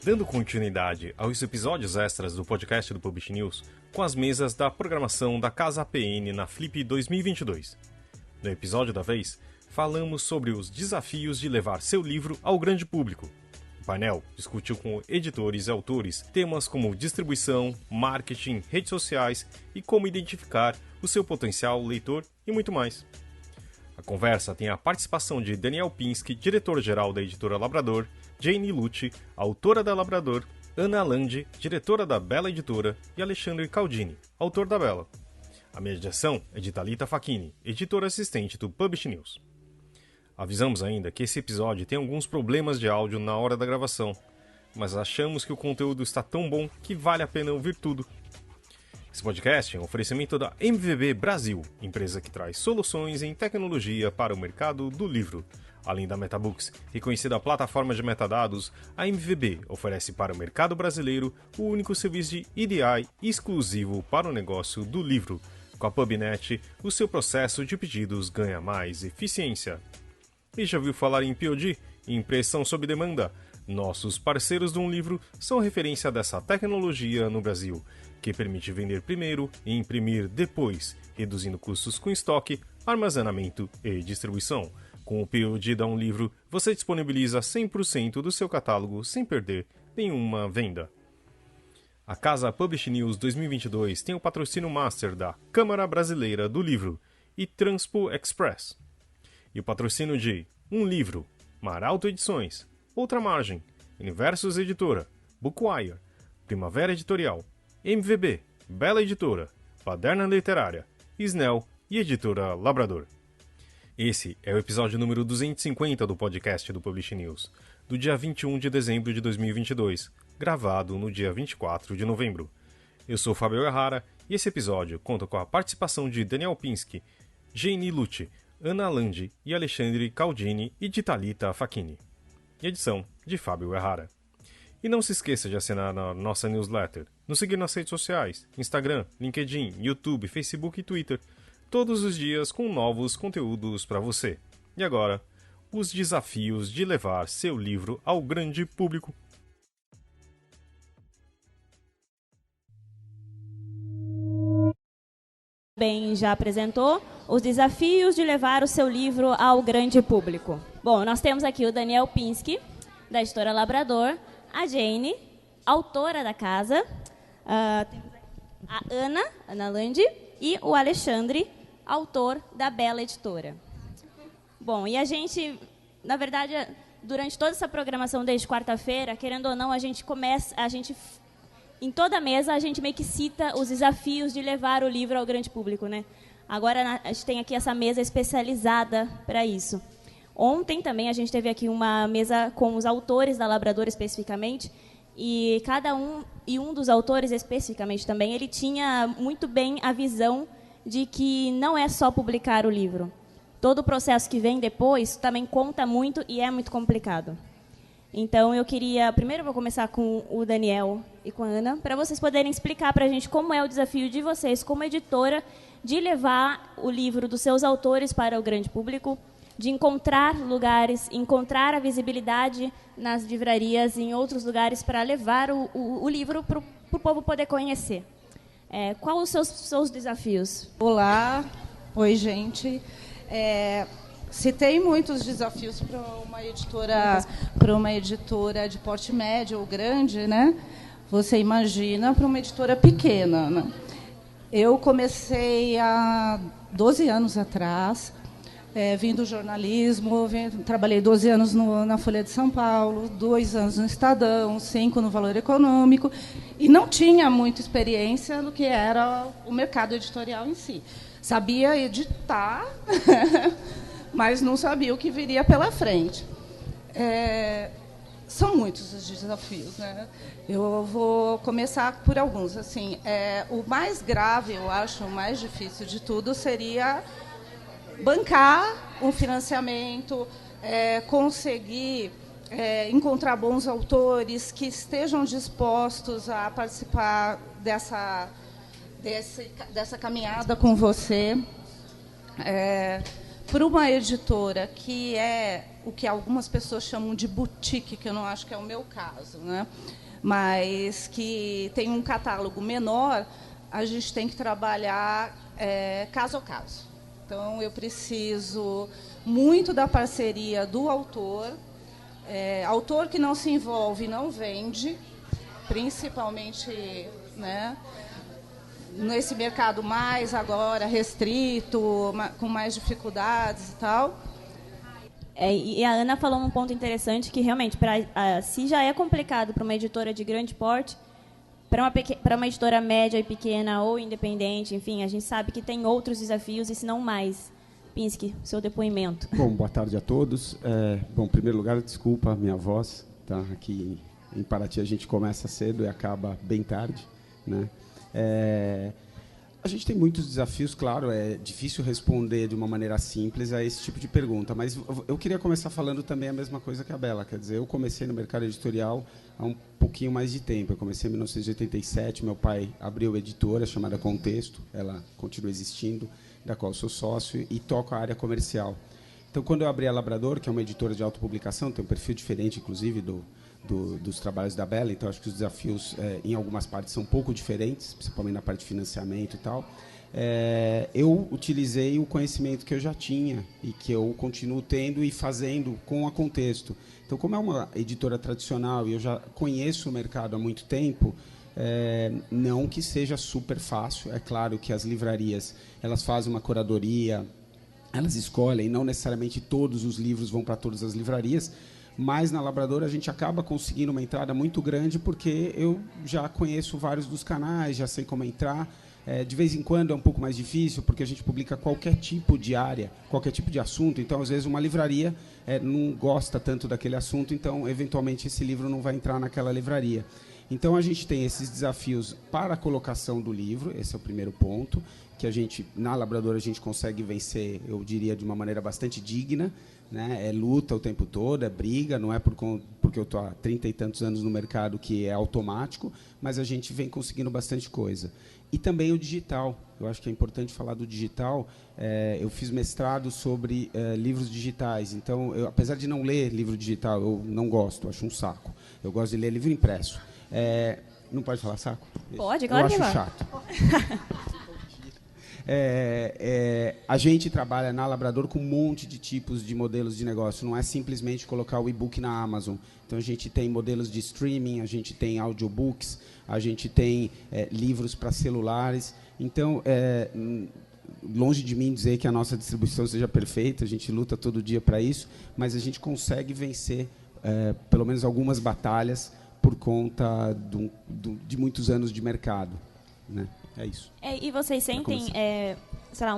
dando continuidade aos episódios extras do podcast do Publish News com as mesas da programação da Casa APN na Flip 2022. No episódio da vez, falamos sobre os desafios de levar seu livro ao grande público. O painel discutiu com editores e autores temas como distribuição, marketing, redes sociais e como identificar o seu potencial leitor e muito mais. A conversa tem a participação de Daniel Pinsky, diretor-geral da editora Labrador, Jane Lucci, autora da Labrador, Ana Landi, diretora da Bela Editora, e Alexandre Caldini, autor da Bela. A mediação é de Thalita Facchini, editora assistente do Publish News. Avisamos ainda que esse episódio tem alguns problemas de áudio na hora da gravação, mas achamos que o conteúdo está tão bom que vale a pena ouvir tudo. Esse podcast é um oferecimento da MVB Brasil, empresa que traz soluções em tecnologia para o mercado do livro. Além da MetaBooks, reconhecida plataforma de metadados, a MVB oferece para o mercado brasileiro o único serviço de EDI exclusivo para o negócio do livro. Com a PubNet, o seu processo de pedidos ganha mais eficiência. E já ouviu falar em POD, impressão sob demanda? Nossos parceiros do Um Livro são referência dessa tecnologia no Brasil, que permite vender primeiro e imprimir depois, reduzindo custos com estoque, armazenamento e distribuição. Com o POD da Um Livro, você disponibiliza 100% do seu catálogo sem perder nenhuma venda. A Casa Publish News 2022 tem o patrocínio master da Câmara Brasileira do Livro e Transpo Express. E o patrocínio de Um Livro, Maralto Edições, Outra Margem, Universos Editora, Bookwire, Primavera Editorial, MVB, Bela Editora, Paderna Literária, Snell e Editora Labrador. Esse é o episódio número 250 do podcast do Publish News, do dia 21 de dezembro de 2022, gravado no dia 24 de novembro. Eu sou Fábio Errara e esse episódio conta com a participação de Daniel Pinsky, Jane Lucci, Ana Landi e Alexandre Caldini e de Thalita Facchini. Edição de Fábio Errara. E não se esqueça de assinar a nossa newsletter, nos seguir nas redes sociais, Instagram, LinkedIn, YouTube, Facebook e Twitter, todos os dias com novos conteúdos para você. E agora, os desafios de levar seu livro ao grande público. Bem, já apresentou os desafios de levar o seu livro ao grande público. Bom, nós temos aqui o Daniel Pinsky, da editora Labrador, a Jane, autora da casa, a Ana Landi e o Alexandre, autor da Bela Editora. Bom, e a gente, na verdade, durante toda essa programação desde quarta-feira, querendo ou não, em toda a mesa, a gente meio que cita os desafios de levar o livro ao grande público, né? Agora, a gente tem aqui essa mesa especializada para isso. Ontem também a gente teve aqui uma mesa com os autores da Labrador especificamente, e cada um dos autores especificamente também, ele tinha muito bem a visão de que não é só publicar o livro. Todo o processo que vem depois também conta muito e é muito complicado. Então, primeiro eu vou começar com o Daniel e com a Ana, para vocês poderem explicar para a gente como é o desafio de vocês, como editora, de levar o livro dos seus autores para o grande público, de encontrar lugares, encontrar a visibilidade nas livrarias e em outros lugares para levar o livro para o povo poder conhecer. Quais os seus desafios? Olá, oi gente. Citei muitos desafios para uma editora de porte médio ou grande, né? Você imagina para uma editora pequena, né? Eu comecei há 12 anos atrás, vim do jornalismo, trabalhei 12 anos na Folha de São Paulo, 2 anos no Estadão, 5 no Valor Econômico, e não tinha muita experiência no que era o mercado editorial em si. Sabia editar, mas não sabia o que viria pela frente. São muitos os desafios, né? Eu vou começar por alguns. Assim, o mais grave, eu acho, o mais difícil de tudo seria bancar um financiamento, conseguir encontrar bons autores que estejam dispostos a participar dessa caminhada com você. para uma editora que é o que algumas pessoas chamam de boutique, que eu não acho que é o meu caso, né? Mas que tem um catálogo menor, a gente tem que trabalhar caso a caso. Então, eu preciso muito da parceria do autor. Autor que não se envolve não vende, principalmente, né, nesse mercado mais agora restrito, com mais dificuldades e tal. E a Ana falou um ponto interessante que realmente, se já é complicado para uma editora de grande porte, para uma editora média e pequena ou independente, enfim, a gente sabe que tem outros desafios e se não mais. Pinsky, seu depoimento. Bom, boa tarde a todos. Bom, em primeiro lugar, desculpa a minha voz, tá? Aqui em Paraty a gente começa cedo e acaba bem tarde, né? A gente tem muitos desafios, claro, é difícil responder de uma maneira simples a esse tipo de pergunta, mas eu queria começar falando também a mesma coisa que a Bela, quer dizer, eu comecei no mercado editorial há um pouquinho mais de tempo, eu comecei em 1987, meu pai abriu a editora chamada Contexto, ela continua existindo, da qual eu sou sócio, e toco a área comercial. Então, quando eu abri a Labrador, que é uma editora de autopublicação, tem um perfil diferente, inclusive, dos trabalhos da Bela, então acho que os desafios, em algumas partes, são um pouco diferentes, principalmente na parte de financiamento e tal. Eu utilizei o conhecimento que eu já tinha e que eu continuo tendo e fazendo com a Contexto. Então, como é uma editora tradicional e eu já conheço o mercado há muito tempo, não que seja super fácil. É claro que as livrarias elas fazem uma curadoria, elas escolhem, não necessariamente todos os livros vão para todas as livrarias, mas na Labrador a gente acaba conseguindo uma entrada muito grande porque eu já conheço vários dos canais, já sei como entrar. De vez em quando é um pouco mais difícil porque a gente publica qualquer tipo de área, qualquer tipo de assunto, então às vezes uma livraria não gosta tanto daquele assunto, então eventualmente esse livro não vai entrar naquela livraria. Então, a gente tem esses desafios para a colocação do livro, esse é o primeiro ponto, que a gente, na Labrador, a gente consegue vencer, eu diria, de uma maneira bastante digna, né? É luta o tempo todo, é briga, não é porque eu estou há 30 e tantos anos no mercado que é automático, mas a gente vem conseguindo bastante coisa. E também o digital, eu acho que é importante falar do digital. Eu fiz mestrado sobre livros digitais, então, apesar de não ler livro digital, eu não gosto, acho um saco. Eu gosto de ler livro impresso. Não pode falar saco? Pode, claro que eu acho vai. chato. A gente trabalha na Labrador com um monte de tipos de modelos de negócio. Não é simplesmente colocar o e-book na Amazon. Então, a gente tem modelos de streaming, a gente tem audiobooks, a gente tem livros para celulares. Então, longe de mim dizer que a nossa distribuição seja perfeita, a gente luta todo dia para isso, mas a gente consegue vencer pelo menos algumas batalhas por conta de muitos anos de mercado, né? É isso. E vocês sentem, sei lá,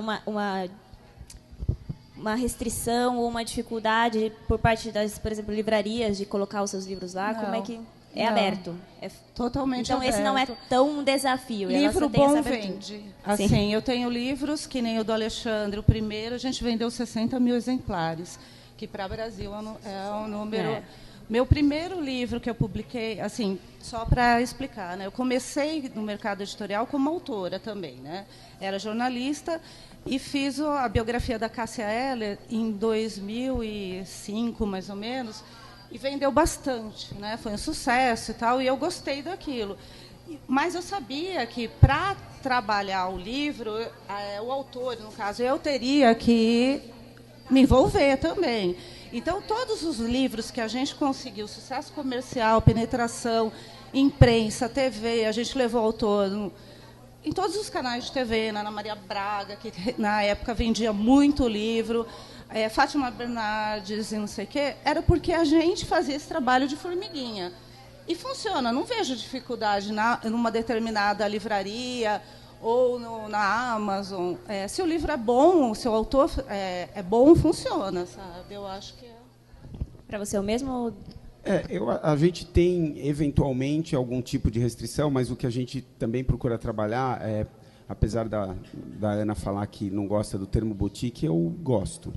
uma restrição ou uma dificuldade por parte das, por exemplo, livrarias de colocar os seus livros lá? Não, como é que é não. aberto? Totalmente então, aberto. Esse não é tão um desafio. Livro bom vende. Assim, Sim. eu tenho livros que nem o do Alexandre, o primeiro, a gente vendeu 60 mil exemplares, que para o Brasil é um número... Meu primeiro livro que eu publiquei, assim, só para explicar, né? Eu comecei no mercado editorial como autora também, né? Era jornalista e fiz a biografia da Cássia Eller em 2005, mais ou menos, e vendeu bastante, né? Foi um sucesso e tal, e eu gostei daquilo. Mas eu sabia que, para trabalhar o livro, o autor, no caso, eu teria que me envolver também. Então, todos os livros que a gente conseguiu, sucesso comercial, penetração, imprensa, TV, a gente levou o autor em todos os canais de TV, na Ana Maria Braga, que na época vendia muito livro, Fátima Bernardes e não sei o quê, era porque a gente fazia esse trabalho de formiguinha. E funciona, não vejo dificuldade numa determinada livraria ou na Amazon. Se o livro é bom, se o autor é bom, funciona, sabe? Eu acho que é. Para você é o mesmo? A gente tem, eventualmente, algum tipo de restrição, mas o que a gente também procura trabalhar apesar da Ana falar que não gosta do termo boutique, eu gosto.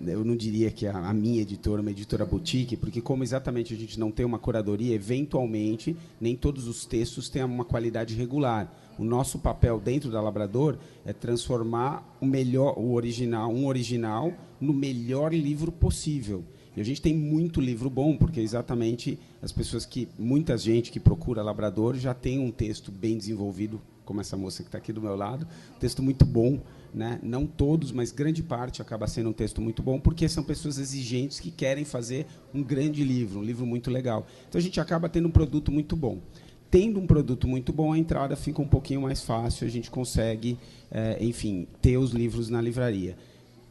Eu não diria que a minha editora é uma editora boutique, porque como exatamente a gente não tem uma curadoria, eventualmente, nem todos os textos têm uma qualidade regular. O nosso papel dentro da Labrador é transformar um original no melhor livro possível. E a gente tem muito livro bom, porque exatamente muita gente que procura Labrador já tem um texto bem desenvolvido, como essa moça que está aqui do meu lado, um texto muito bom, né? Não todos, mas grande parte acaba sendo um texto muito bom, porque são pessoas exigentes que querem fazer um grande livro, um livro muito legal. Então a gente acaba tendo um produto muito bom. Tendo um produto muito bom, a entrada fica um pouquinho mais fácil, a gente consegue, enfim, ter os livros na livraria.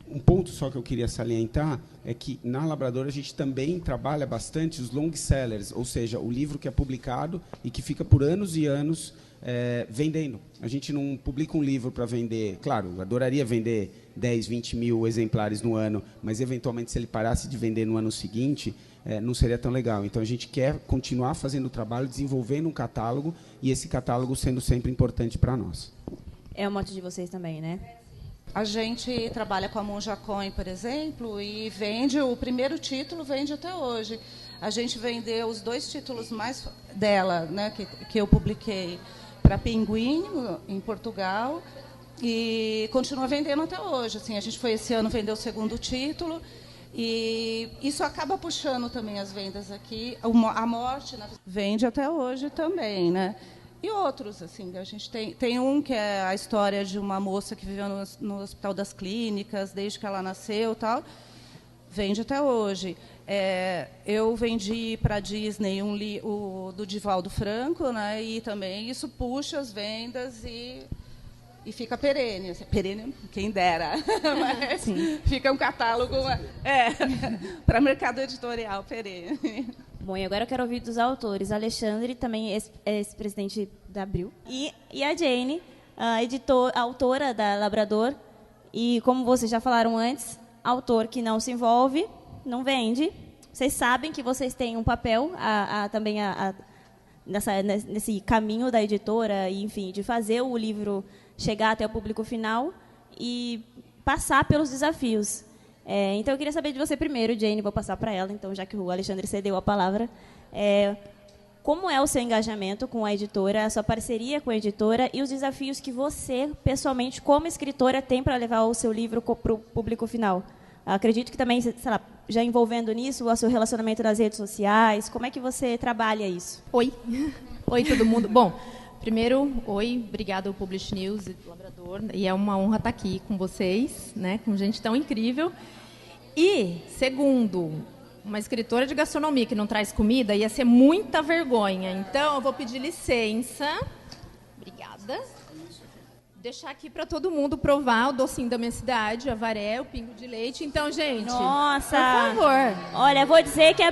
Um ponto só que eu queria salientar é que, na Labrador, a gente também trabalha bastante os long sellers, ou seja, o livro que é publicado e que fica por anos e anos vendendo. A gente não publica um livro para vender... Claro, eu adoraria vender 10, 20 mil exemplares no ano, mas, eventualmente, se ele parasse de vender no ano seguinte, não seria tão legal. Então, a gente quer continuar fazendo o trabalho, desenvolvendo um catálogo, e esse catálogo sendo sempre importante para nós. É o mote de vocês também, né? A gente trabalha com a Monja Coin, por exemplo, e vende o primeiro título, vende até hoje. A gente vendeu os 2 títulos mais dela, né, que eu publiquei para Pinguim, em Portugal, e continua vendendo até hoje. Assim, a gente foi esse ano vender o 2º título, e isso acaba puxando também as vendas aqui. A Morte vende até hoje também, né? E outros, assim, a gente tem um que é a história de uma moça que viveu no Hospital das Clínicas desde que ela nasceu, tal, vende até hoje. Eu vendi para a Disney o do Divaldo Franco, né, e também isso puxa as vendas e fica perene. Perene, quem dera, mas sim, fica um catálogo para mercado editorial perene. Bom, e agora eu quero ouvir dos autores. Alexandre, também ex-presidente da Abril. E a Jane, a autora da Labrador. E, como vocês já falaram antes, autor que não se envolve, não vende. Vocês sabem que vocês têm um papel também nesse caminho da editora, e, enfim, de fazer o livro chegar até o público final e passar pelos desafios. Então, eu queria saber de você primeiro, Jane, vou passar para ela, então, já que o Alexandre cedeu a palavra. Como é o seu engajamento com a editora, a sua parceria com a editora e os desafios que você, pessoalmente, como escritora, tem para levar o seu livro para o público final? Acredito que também, sei lá, já envolvendo nisso, o seu relacionamento nas redes sociais, como é que você trabalha isso? Oi. Oi, todo mundo. Bom, primeiro, obrigado ao Publish News e do Labrador, e é uma honra estar aqui com vocês, né, com gente tão incrível. E, segundo, uma escritora de gastronomia que não traz comida ia ser muita vergonha. Então, eu vou pedir licença. Obrigada. Deixar aqui para todo mundo provar o docinho da minha cidade, a avaré, o pingo de leite. Então, gente, nossa, por favor. Olha, vou dizer que é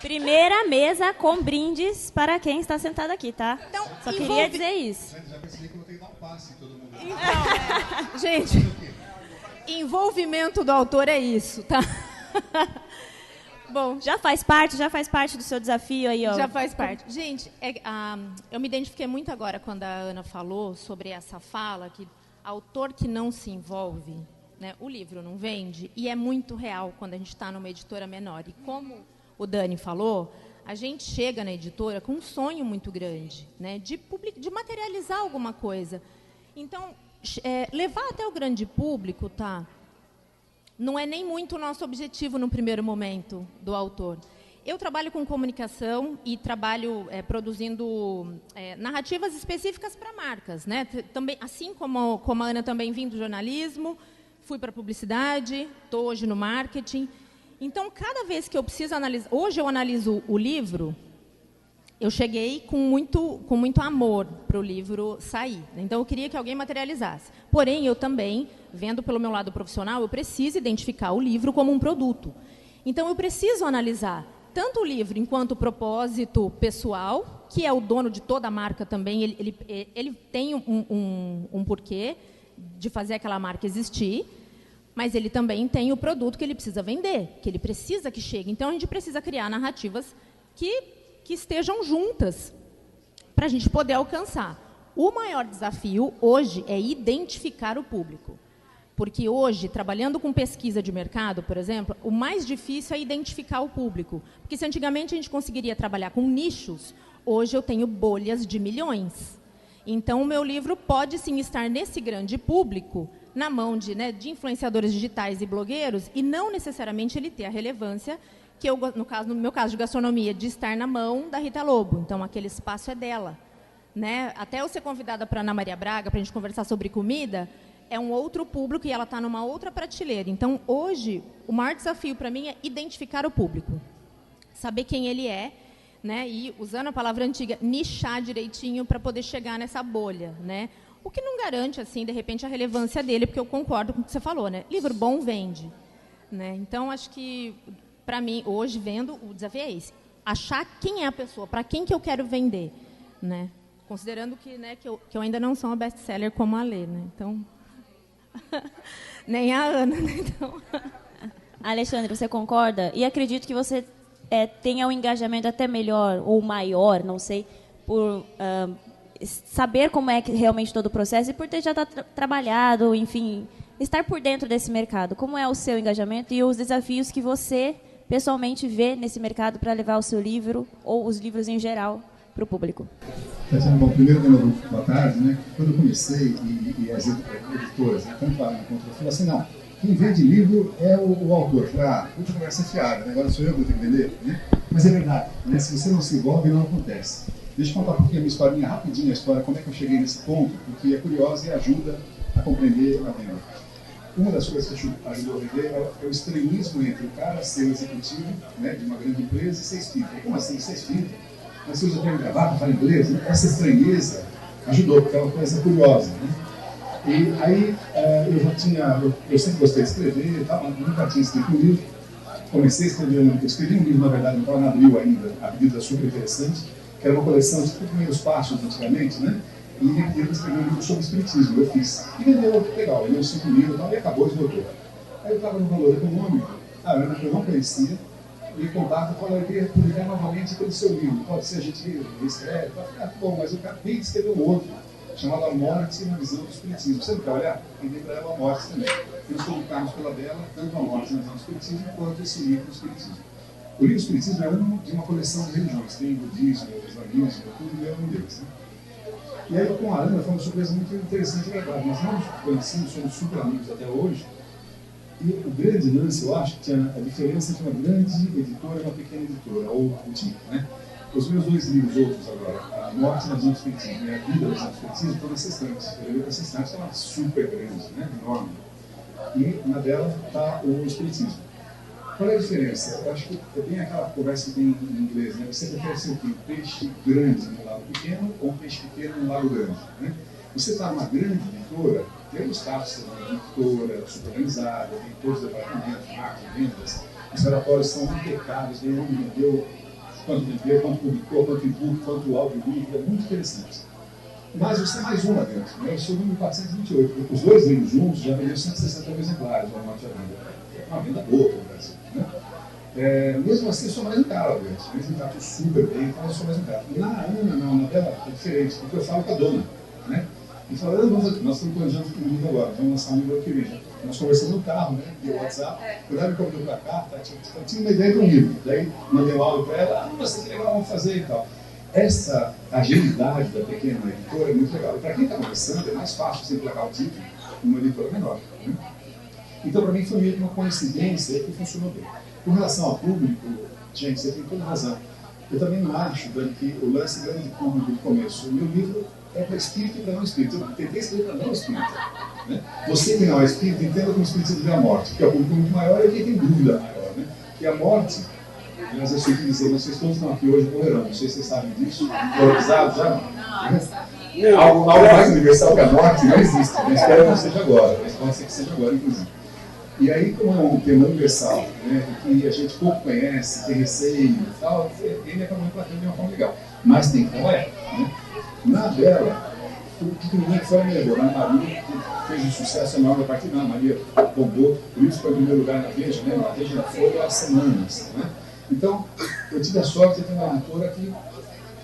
primeira mesa com brindes para quem está sentado aqui, tá? Então, só queria dizer isso. Já percebi que não tem que dar um passe em todo mundo. Então, gente, envolvimento do autor é isso, tá? Bom, já faz parte do seu desafio aí, ó. Já faz parte. Gente, eu me identifiquei muito agora quando a Ana falou sobre essa fala que autor que não se envolve, né, o livro não vende, e é muito real quando a gente está numa editora menor. E como o Dani falou, a gente chega na editora com um sonho muito grande, né, de materializar alguma coisa. Então, levar até o grande público, tá? Não é nem muito o nosso objetivo no primeiro momento do autor. Eu trabalho com comunicação e trabalho produzindo narrativas específicas para marcas, né? Também, assim como a Ana também vim do jornalismo, fui para a publicidade, estou hoje no marketing. Então, cada vez que eu preciso analisar... Hoje eu analiso o livro, eu cheguei com muito amor para o livro sair. Então, eu queria que alguém materializasse. Porém, eu também, vendo pelo meu lado profissional, eu preciso identificar o livro como um produto. Então, eu preciso analisar tanto o livro enquanto propósito pessoal, que é o dono de toda a marca também, ele tem um porquê de fazer aquela marca existir, mas ele também tem o produto que ele precisa vender, que ele precisa que chegue. Então, a gente precisa criar narrativas que estejam juntas para a gente poder alcançar. O maior desafio hoje é identificar o público. Porque hoje, trabalhando com pesquisa de mercado, por exemplo, o mais difícil é identificar o público. Porque se antigamente a gente conseguiria trabalhar com nichos, Hoje eu tenho bolhas de milhões. Então, o meu livro pode, sim, estar nesse grande público, na mão de influenciadores digitais e blogueiros, e não necessariamente ele ter a relevância que eu, no meu caso de gastronomia, de estar na mão da Rita Lobo. Então, aquele espaço é dela. Né? Até eu ser convidada para a Ana Maria Braga, para a gente conversar sobre comida, é um outro público e ela está numa outra prateleira. Então, hoje, o maior desafio para mim é identificar o público. Saber quem ele é, né? E, usando a palavra antiga, nichar direitinho para poder chegar nessa bolha. Né? O que não garante, assim, de repente, a relevância dele, porque eu concordo com o que você falou. Né? Livro bom vende. Né? Então, acho que, para mim, hoje, vendo, o desafio é esse. Achar quem é a pessoa, para quem que eu quero vender. Né? Considerando que eu ainda não sou uma best-seller como a Lê, né? Então, nem a Ana. Né? Então... Alexandre, você concorda? E acredito que você tenha um engajamento até melhor ou maior, não sei, por saber como é que realmente todo o processo e por ter já trabalhado, enfim, estar por dentro desse mercado. Como é o seu engajamento e os desafios que você pessoalmente vê nesse mercado para levar o seu livro ou os livros em geral para o público? Bom, primeiro, boa tarde, né? Quando eu comecei, e as editoras, né, tanto a Ana quanto eu, falaram assim, não, quem vende livro é o autor. Eu falei, puta conversa fiada, né? Agora sou eu que vou ter que vender, né? Mas é verdade, né? Se você não se envolve, não acontece. Deixa eu contar um pouquinho a minha historinha, rapidinho a história, como é que eu cheguei nesse ponto, porque é curiosa e ajuda a compreender a venda. Uma das coisas que ajudou a vender é o estranhismo entre o cara ser executivo, né, de uma grande empresa e ser espírita. Como assim, ser espírita? Mas você usa terno de gravata, fala inglês, né? Essa estranheza ajudou, porque é uma coisa curiosa. Né? E aí eu sempre gostei de escrever e tal, mas nunca tinha escrito um livro. Comecei a escrever, eu escrevi um livro, na verdade, não estava na Abril ainda, a pedido da Super Interessante, que era uma coleção de primeiros passos antigamente, né? E ele escreveu um livro sobre espiritismo, eu fiz. E vendeu legal, vendeu 5 livros e tal, e acabou, esgotou. Aí eu estava no Valor Econômico, a Ana, que eu não conhecia, me contata e fala, eu queria publicar novamente aquele seu livro. Pode ser, a gente escreve. Bom, mas eu acabei de escrever um outro, chamado A Morte na Visão do Espiritismo. Você não quer olhar? Vendei para ela A Morte também. E nós publicamos pela Bela, tanto A Morte na Visão do Espiritismo, quanto esse livro do Espiritismo. O livro do Espiritismo é um de uma coleção de religiões. Tem budismo, islamismo, tudo é um deles. Né? E aí, com a Ana, foi uma surpresa muito interessante e agradável. Nós não nos conhecemos, somos super amigos até hoje. E o grande lance, eu acho, que tinha a diferença entre uma grande editora e uma pequena editora, ou boutique, né? Os meus 2 livros, outros agora, A Morte na Visão do Espiritismo e A Vida na Visão do Espiritismo, estão nessa estante. Eu levei para essa estante, que é uma super grande, né? Enorme. E na dela está o Espiritismo. Qual é a diferença? Eu acho que é bem aquela conversa que tem em inglês, né? Você prefere ser o quê? Um peixe grande num lago pequeno ou um peixe pequeno num lago grande, né? Você está numa grande editora, tem os status da editora, super organizada, tem todos os departamentos, marketing, vendas, os relatórios são impecáveis, tem onde vendeu, quanto publicou, quanto e-book, quanto audiolivro, é muito interessante. Mas você é mais um lá dentro, né? Eu sou o número 428, os 2 livros juntos já venderam 160 mil exemplares na Morte à Vida. É uma venda boa no Brasil, né? Mesmo assim, eu sou mais um cara lá dentro, mesmo que eu estou super bem, então eu sou mais um cara. Na Ana, não, na dela é diferente, porque eu falo com a dona, né? E falando, nós estamos planejando um livro agora, vamos lançar um livro aqui mesmo. Nós conversamos no carro, né, via WhatsApp, quando ela me convidou para cá, eu tinha uma ideia de um livro. Daí mandei um áudio para ela, nossa, que legal, vamos fazer e tal. Essa agilidade da pequena editora é muito legal. E para quem está começando, é mais fácil você emplacar o título numa editora menor. Né? Então, para mim, foi meio que uma coincidência que funcionou bem. Com relação ao público, gente, você tem toda razão. Eu também não acho, Dani, que o lance grande público do começo. O meu livro é para espírito e para não espírito. Eu tentei escrever para não espírito. Né? Você que não é espírito, entenda como o espírito de a morte, que é o público muito maior e quem tem dúvida maior. Né? Que a morte, aliás, eu sei que dizer, vocês todos estão aqui hoje morrerão, não sei se vocês sabem disso, foram avisados já? Não. Algo mais universal que a morte não existe, eu espero que não seja agora, mas pode ser que seja agora, inclusive. E aí, como é um tema universal, né, que a gente pouco conhece, tem receio e tal, ele acabou impactando de uma forma legal. Mas tem como é. Né? Na dela, o que ninguém foi me levou. A Maria fez um sucesso enorme a partir da Maria bombou, por isso foi em primeiro lugar na Veja, né? Na Veja já foi há semanas. Né? Então, eu tive a sorte de ter uma editora que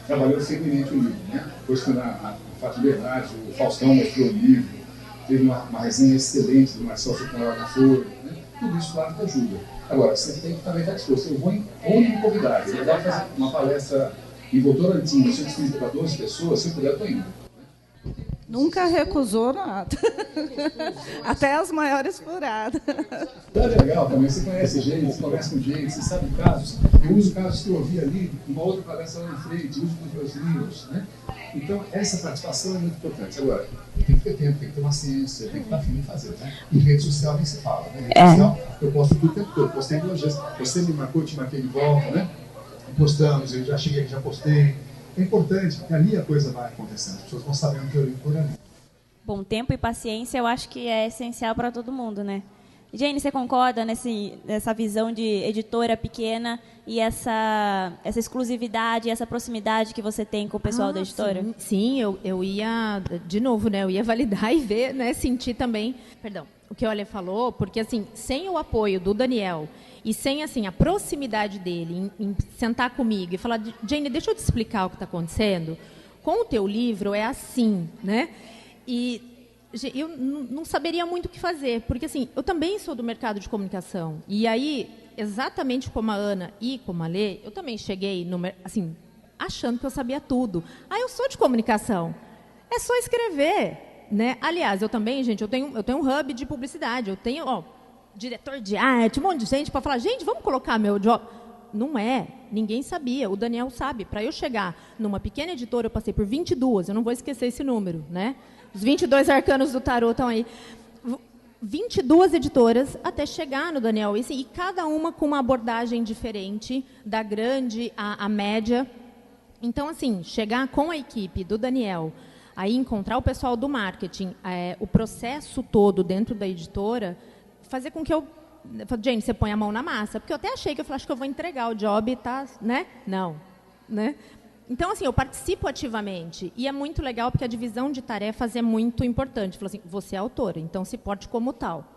trabalhou firmemente o livro. Né? Depois foi na Fato de Verdade, o Faustão mostrou o livro, teve uma resenha excelente do Marcelo Socorro no Foro. Né? Tudo isso, claro, que ajuda. Agora, você tem que também estar disposto. Eu vou onde me convidar. Eu vou fazer uma palestra E Votorantim, você distribui para 12 pessoas, se puder, eu estou indo. Nunca recusou nada. Até as maiores furadas. É legal também, você conhece gente, você conversa com gente, você sabe casos. Eu uso casos que eu ouvi ali, uma outra palestra lá em frente, uso nos meus livros, né? Então, essa participação é muito importante. Agora, tem que ter tempo, tem que ter uma ciência, tem que estar afim de fazer, né? E rede social nem se fala, né? Rede social, eu posto tudo o tempo todo, postei 2 vezes. Você me marcou, te marquei de volta, né? Postamos, eu já cheguei aqui, já postei. É importante, porque ali a coisa vai acontecendo, as pessoas vão sabendo que eu li por ali. Bom, tempo e paciência eu acho que é essencial para todo mundo, né? Jane, você concorda nessa visão de editora pequena e essa exclusividade, essa proximidade que você tem com o pessoal da editora? Sim, eu ia, de novo, né, eu ia validar e ver, né, sentir também, o que o Ale falou, porque assim, sem o apoio do Daniel e sem assim, a proximidade dele em sentar comigo e falar, Jane, deixa eu te explicar o que está acontecendo, com o teu livro é assim, né? E eu não saberia muito o que fazer, porque assim, eu também sou do mercado de comunicação. E aí, exatamente como a Ana e como a Lê, eu também cheguei assim, achando que eu sabia tudo. Eu sou de comunicação. É só escrever, né? Aliás, eu também, gente, eu tenho um hub de publicidade, eu tenho, diretor de arte, um monte de gente para falar, gente, vamos colocar meu job. Não é, ninguém sabia, o Daniel sabe. Para eu chegar numa pequena editora, eu passei por 22, eu não vou esquecer esse número, né? Os 22 arcanos do tarô estão aí. 22 editoras até chegar no Daniel. E cada uma com uma abordagem diferente, da grande à média. Então, assim, chegar com a equipe do Daniel, aí encontrar o pessoal do marketing, o processo todo dentro da editora, fazer com que eu falo, Jane, você põe a mão na massa. Porque eu até achei que acho que eu vou entregar o job, tá? Né? Não. Né? Então, assim, eu participo ativamente. E é muito legal, porque a divisão de tarefas é muito importante. Falo assim, você é autora, então se porte como tal.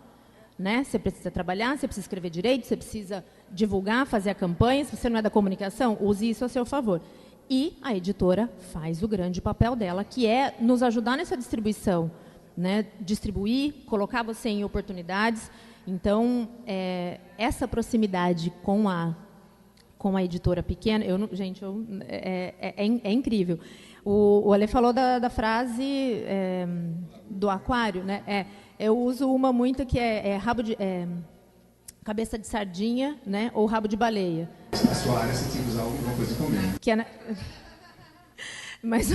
Né? Você precisa trabalhar, você precisa escrever direito, você precisa divulgar, fazer a campanha. Se você não é da comunicação, use isso a seu favor. E a editora faz o grande papel dela, que é nos ajudar nessa distribuição. Né? Distribuir, colocar você em oportunidades. Então, essa proximidade com a editora pequena, é incrível. O Ale falou da frase do aquário, né? Eu uso uma muito que cabeça de sardinha, né? Ou rabo de baleia. Na sua área você tinha que usar alguma coisa também. Mas,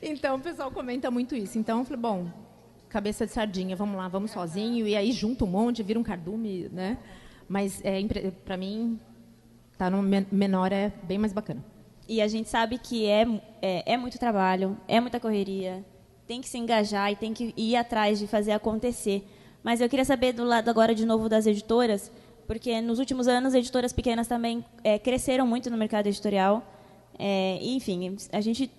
então, o pessoal comenta muito isso. Então, eu falei, bom, cabeça de sardinha, vamos lá, vamos sozinho, e aí junta um monte, vira um cardume, né? Mas, para mim, tá no menor é bem mais bacana. E a gente sabe que é muito trabalho, é muita correria, tem que se engajar e tem que ir atrás de fazer acontecer. Mas eu queria saber do lado agora, de novo, das editoras, porque nos últimos anos, editoras pequenas também cresceram muito no mercado editorial. Enfim, a gente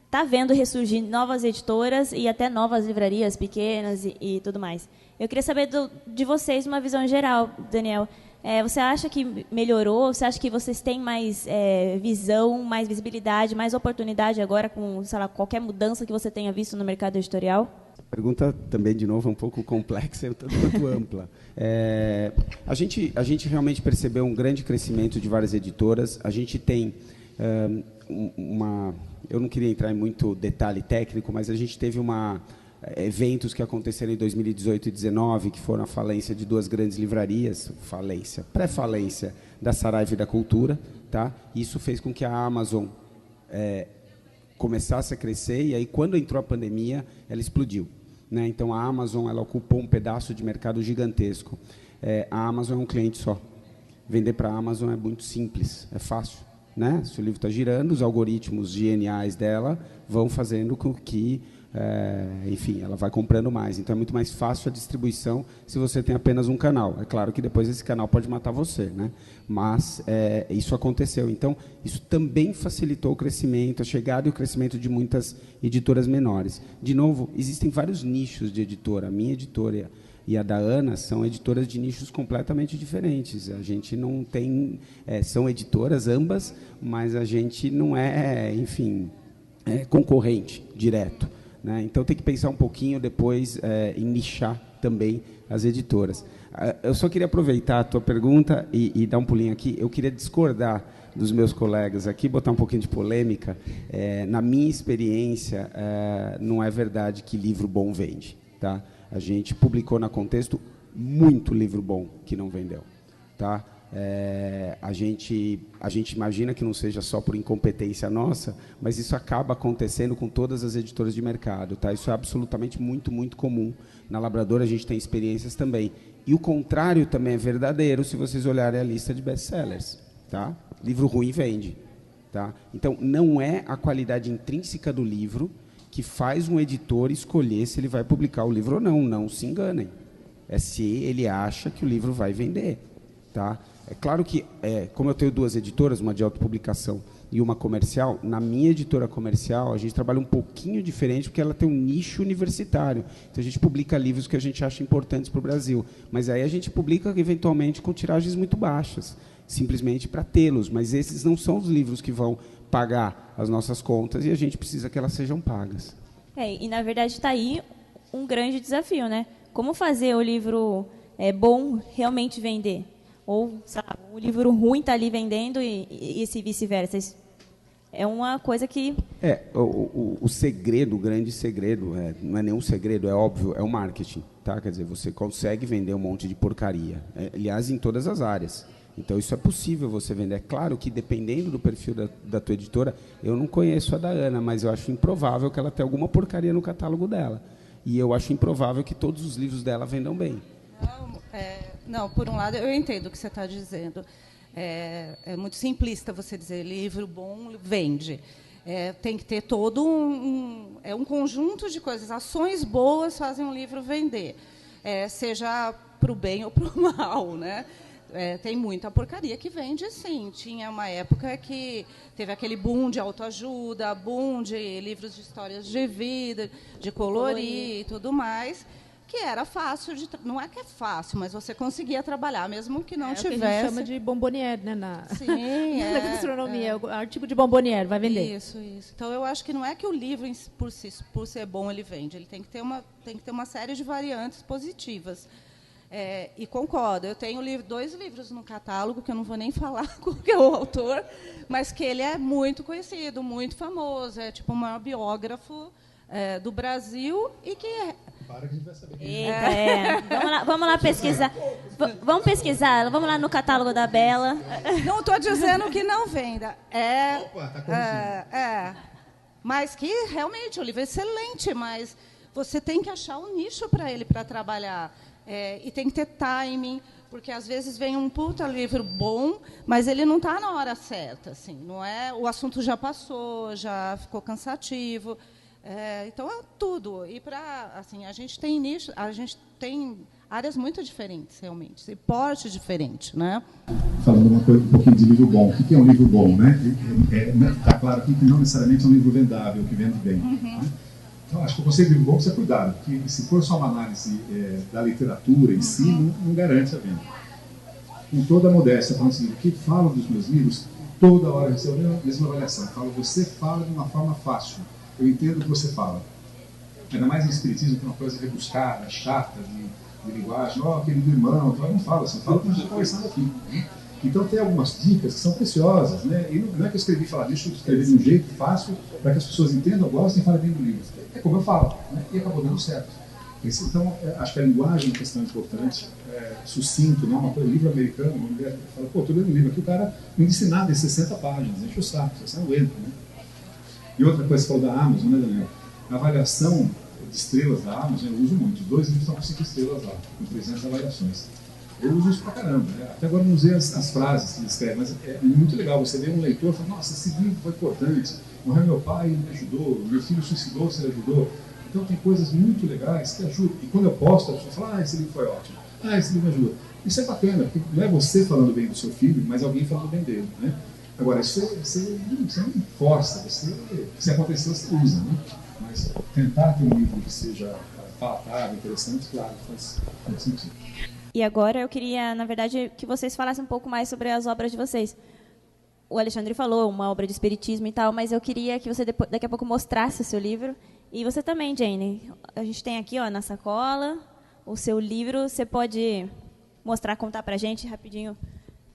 está vendo ressurgir novas editoras e até novas livrarias pequenas e tudo mais. Eu queria saber de vocês uma visão geral, Daniel. Você acha que melhorou? Você acha que vocês têm mais visão, mais visibilidade, mais oportunidade agora com, sei lá, qualquer mudança que você tenha visto no mercado editorial? A pergunta também, de novo, é um pouco complexa e tanto quanto ampla. A gente realmente percebeu um grande crescimento de várias editoras. A gente tem eu não queria entrar em muito detalhe técnico, mas a gente teve eventos que aconteceram em 2018 e 2019, que foram a falência de 2 grandes livrarias, pré-falência da Saraiva e da Cultura, tá? Isso fez com que a Amazon começasse a crescer, e aí, quando entrou a pandemia, ela explodiu, né? Então, a Amazon ela ocupou um pedaço de mercado gigantesco. A Amazon é um cliente só. Vender para a Amazon é muito simples, é fácil. Né? Se o livro está girando, os algoritmos geniais dela vão fazendo com que, enfim, ela vai comprando mais. Então, é muito mais fácil a distribuição se você tem apenas um canal. É claro que depois esse canal pode matar você, né? Mas isso aconteceu. Então, isso também facilitou o crescimento, a chegada e o crescimento de muitas editoras menores. De novo, existem vários nichos de editora. A minha editora e a da Ana são editoras de nichos completamente diferentes. A gente não tem... são editoras ambas, mas a gente não enfim, concorrente direto, né? Então, tem que pensar um pouquinho depois em nichar também as editoras. Eu só queria aproveitar a tua pergunta e dar um pulinho aqui. Eu queria discordar dos meus colegas aqui, botar um pouquinho de polêmica. Na minha experiência, não é verdade que livro bom vende. Tá? A gente publicou na Contexto muito livro bom que não vendeu. Tá? A gente imagina que não seja só por incompetência nossa, mas isso acaba acontecendo com todas as editoras de mercado. Tá? Isso é absolutamente muito, muito comum. Na Labrador, a gente tem experiências também. E o contrário também é verdadeiro, se vocês olharem a lista de best-sellers. Tá? Livro ruim vende. Tá? Então, não é a qualidade intrínseca do livro que faz um editor escolher se ele vai publicar o livro ou não. Não se enganem. É se ele acha que o livro vai vender. Tá? É claro que, como eu tenho 2 editoras, uma de autopublicação e uma comercial, na minha editora comercial, a gente trabalha um pouquinho diferente, porque ela tem um nicho universitário. Então, a gente publica livros que a gente acha importantes para o Brasil. Mas aí a gente publica, eventualmente, com tiragens muito baixas, simplesmente para tê-los. Mas esses não são os livros que vão pagar as nossas contas e a gente precisa que elas sejam pagas. E, na verdade, está aí um grande desafio, né? Como fazer o livro bom realmente vender? Ou, sabe, o livro ruim está ali vendendo e vice-versa. É uma coisa que... O segredo, o grande segredo, não é nenhum segredo, é óbvio, é o marketing. Tá? Quer dizer, você consegue vender um monte de porcaria. Aliás, em todas as áreas. Então, isso é possível você vender. É claro que, dependendo do perfil da tua editora, eu não conheço a da Ana, mas eu acho improvável que ela tenha alguma porcaria no catálogo dela. E eu acho improvável que todos os livros dela vendam bem. Não, por um lado, eu entendo o que você está dizendo. É muito simplista você dizer livro bom vende. Tem que ter todo um conjunto de coisas. Ações boas fazem um livro vender, seja para o bem ou para o mal, né? Tem muita porcaria que vende, sim. Tinha uma época que teve aquele boom de autoajuda, boom de livros de histórias de vida, de colorir e tudo mais, que era fácil de... Não é que é fácil, mas você conseguia trabalhar, mesmo que não tivesse... É o que a gente chama de bomboniere, né? Sim, na gastronomia. O artigo de bomboniere, vai vender. Isso. Então, eu acho que não é que o livro, por ser bom, ele vende. Ele tem que ter uma série de variantes positivas. E concordo, eu tenho 2 livros no catálogo, que eu não vou nem falar qual que é o autor, mas que ele é muito conhecido, muito famoso, é tipo o maior biógrafo do Brasil e que Para que a gente vai saber. Vamos lá pesquisar. Vamos pesquisar, vamos lá no catálogo da Bela. Não estou dizendo que não venda. Opa, tá acontecendo. Mas que realmente o livro é excelente, mas você tem que achar um nicho para ele para trabalhar. E tem que ter timing, porque às vezes vem um puta livro bom, mas ele não está na hora certa, assim, não é? O assunto já passou, já ficou cansativo. Então é tudo. E a gente tem nicho, a gente tem áreas muito diferentes, realmente, e porte diferente, né? Falando um pouquinho de livro bom. O que é um livro bom, né? Está claro aqui que não necessariamente é um livro vendável, que vende bem. Né? Então, acho que o conceito de livro bom precisa cuidar, porque se for só uma análise da literatura em si, não garante a venda. Com toda a modéstia, falando assim, o que falo dos meus livros, toda hora eu recebo a mesma avaliação. Você fala de uma forma fácil. Eu entendo o que você fala. Ainda mais no espiritismo, que é uma coisa rebuscada, chata, de linguagem. Querido irmão, eu não falo assim, eu falo como a gente está conversando aqui. Né? Então, tem algumas dicas que são preciosas. Né? E não é que eu escrevi falar, deixa eu escrever de um jeito fácil para que as pessoas entendam, gostem e falem bem do livro. É como eu falo, né? E acabou dando certo. Então, acho que a linguagem é uma questão importante, sucinto, né? Uma coisa, livro americano, uma mulher fala, estou lendo um livro aqui, o cara não disse nada em 60 páginas, enche o saco, você não entra, né? E outra coisa que você falou da Amazon, né, Daniel? A avaliação de estrelas da Amazon eu uso muito. Os 2 livros estão com 5 estrelas lá, com 300 avaliações. Eu uso isso pra caramba, né? Até agora não usei as frases que ele escreve, mas é muito legal você ver um leitor e falar, nossa, esse livro foi importante, morreu meu pai, ele me ajudou, meu filho suicidou-se, ele ajudou. Então tem coisas muito legais que ajudam. E quando eu posto, a pessoa fala, esse livro foi ótimo, esse livro me ajuda. Isso é bacana, porque não é você falando bem do seu filho, mas alguém falando bem dele, né? Agora, isso você não força, se acontecer, você usa, né? Mas tentar ter um livro que seja palatável, interessante, claro, faz sentido. E agora eu queria, na verdade, que vocês falassem um pouco mais sobre as obras de vocês. O Alexandre falou, uma obra de espiritismo e tal, mas eu queria que você daqui a pouco mostrasse o seu livro. E você também, Jane. A gente tem aqui, na sacola, o seu livro. Você pode mostrar, contar pra gente rapidinho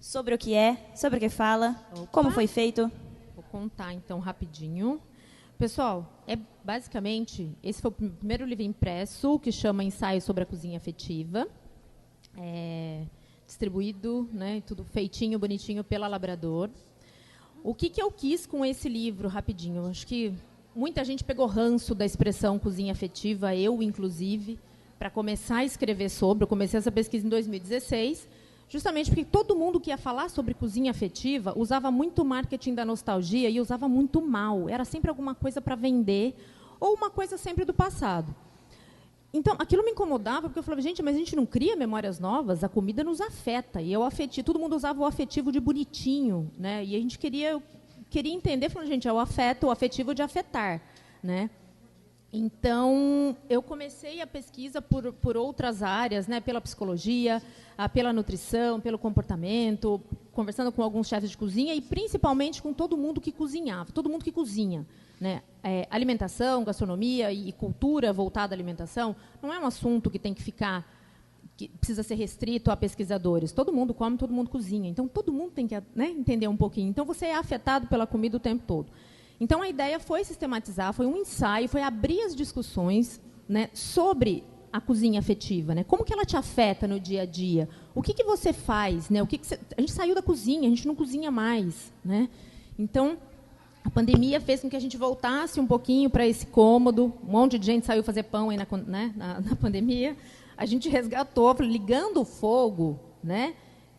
Sobre o que é, sobre o que fala, como foi feito. Vou contar, então, rapidinho. Pessoal, basicamente, esse foi o primeiro livro impresso, que chama Ensaio sobre a Cozinha Afetiva. Distribuído, né, tudo feitinho, bonitinho, pela Labrador. O que eu quis com esse livro, rapidinho? Acho que muita gente pegou ranço da expressão cozinha afetiva, eu, inclusive, para começar a escrever sobre. Eu comecei essa pesquisa em 2016, justamente porque todo mundo que ia falar sobre cozinha afetiva usava muito marketing da nostalgia e usava muito mal. Era sempre alguma coisa para vender ou uma coisa sempre do passado. Então, aquilo me incomodava, porque eu falava, gente, mas a gente não cria memórias novas, a comida nos afeta. E todo mundo usava o afetivo de bonitinho, né? E a gente queria entender, falando, gente, é o afeto, o afetivo de afetar, né? Então, eu comecei a pesquisa por outras áreas, né? Pela psicologia, pela nutrição, pelo comportamento, conversando com alguns chefes de cozinha e, principalmente, com todo mundo que cozinhava, todo mundo que cozinha. Né? Alimentação, gastronomia e cultura voltada à alimentação não é um assunto que tem que precisa ser restrito a pesquisadores. Todo mundo come, todo mundo cozinha. Então, todo mundo tem que, né, entender um pouquinho. Então, você é afetado pela comida o tempo todo. Então, a ideia foi sistematizar, foi um ensaio, foi abrir as discussões, né, sobre a cozinha afetiva. Né? Como que ela te afeta no dia a dia? O que você faz? Né? A gente saiu da cozinha, a gente não cozinha mais. Né? Então, a pandemia fez com que a gente voltasse um pouquinho para esse cômodo. Um monte de gente saiu fazer pão aí na pandemia. A gente resgatou, ligando o fogo, né?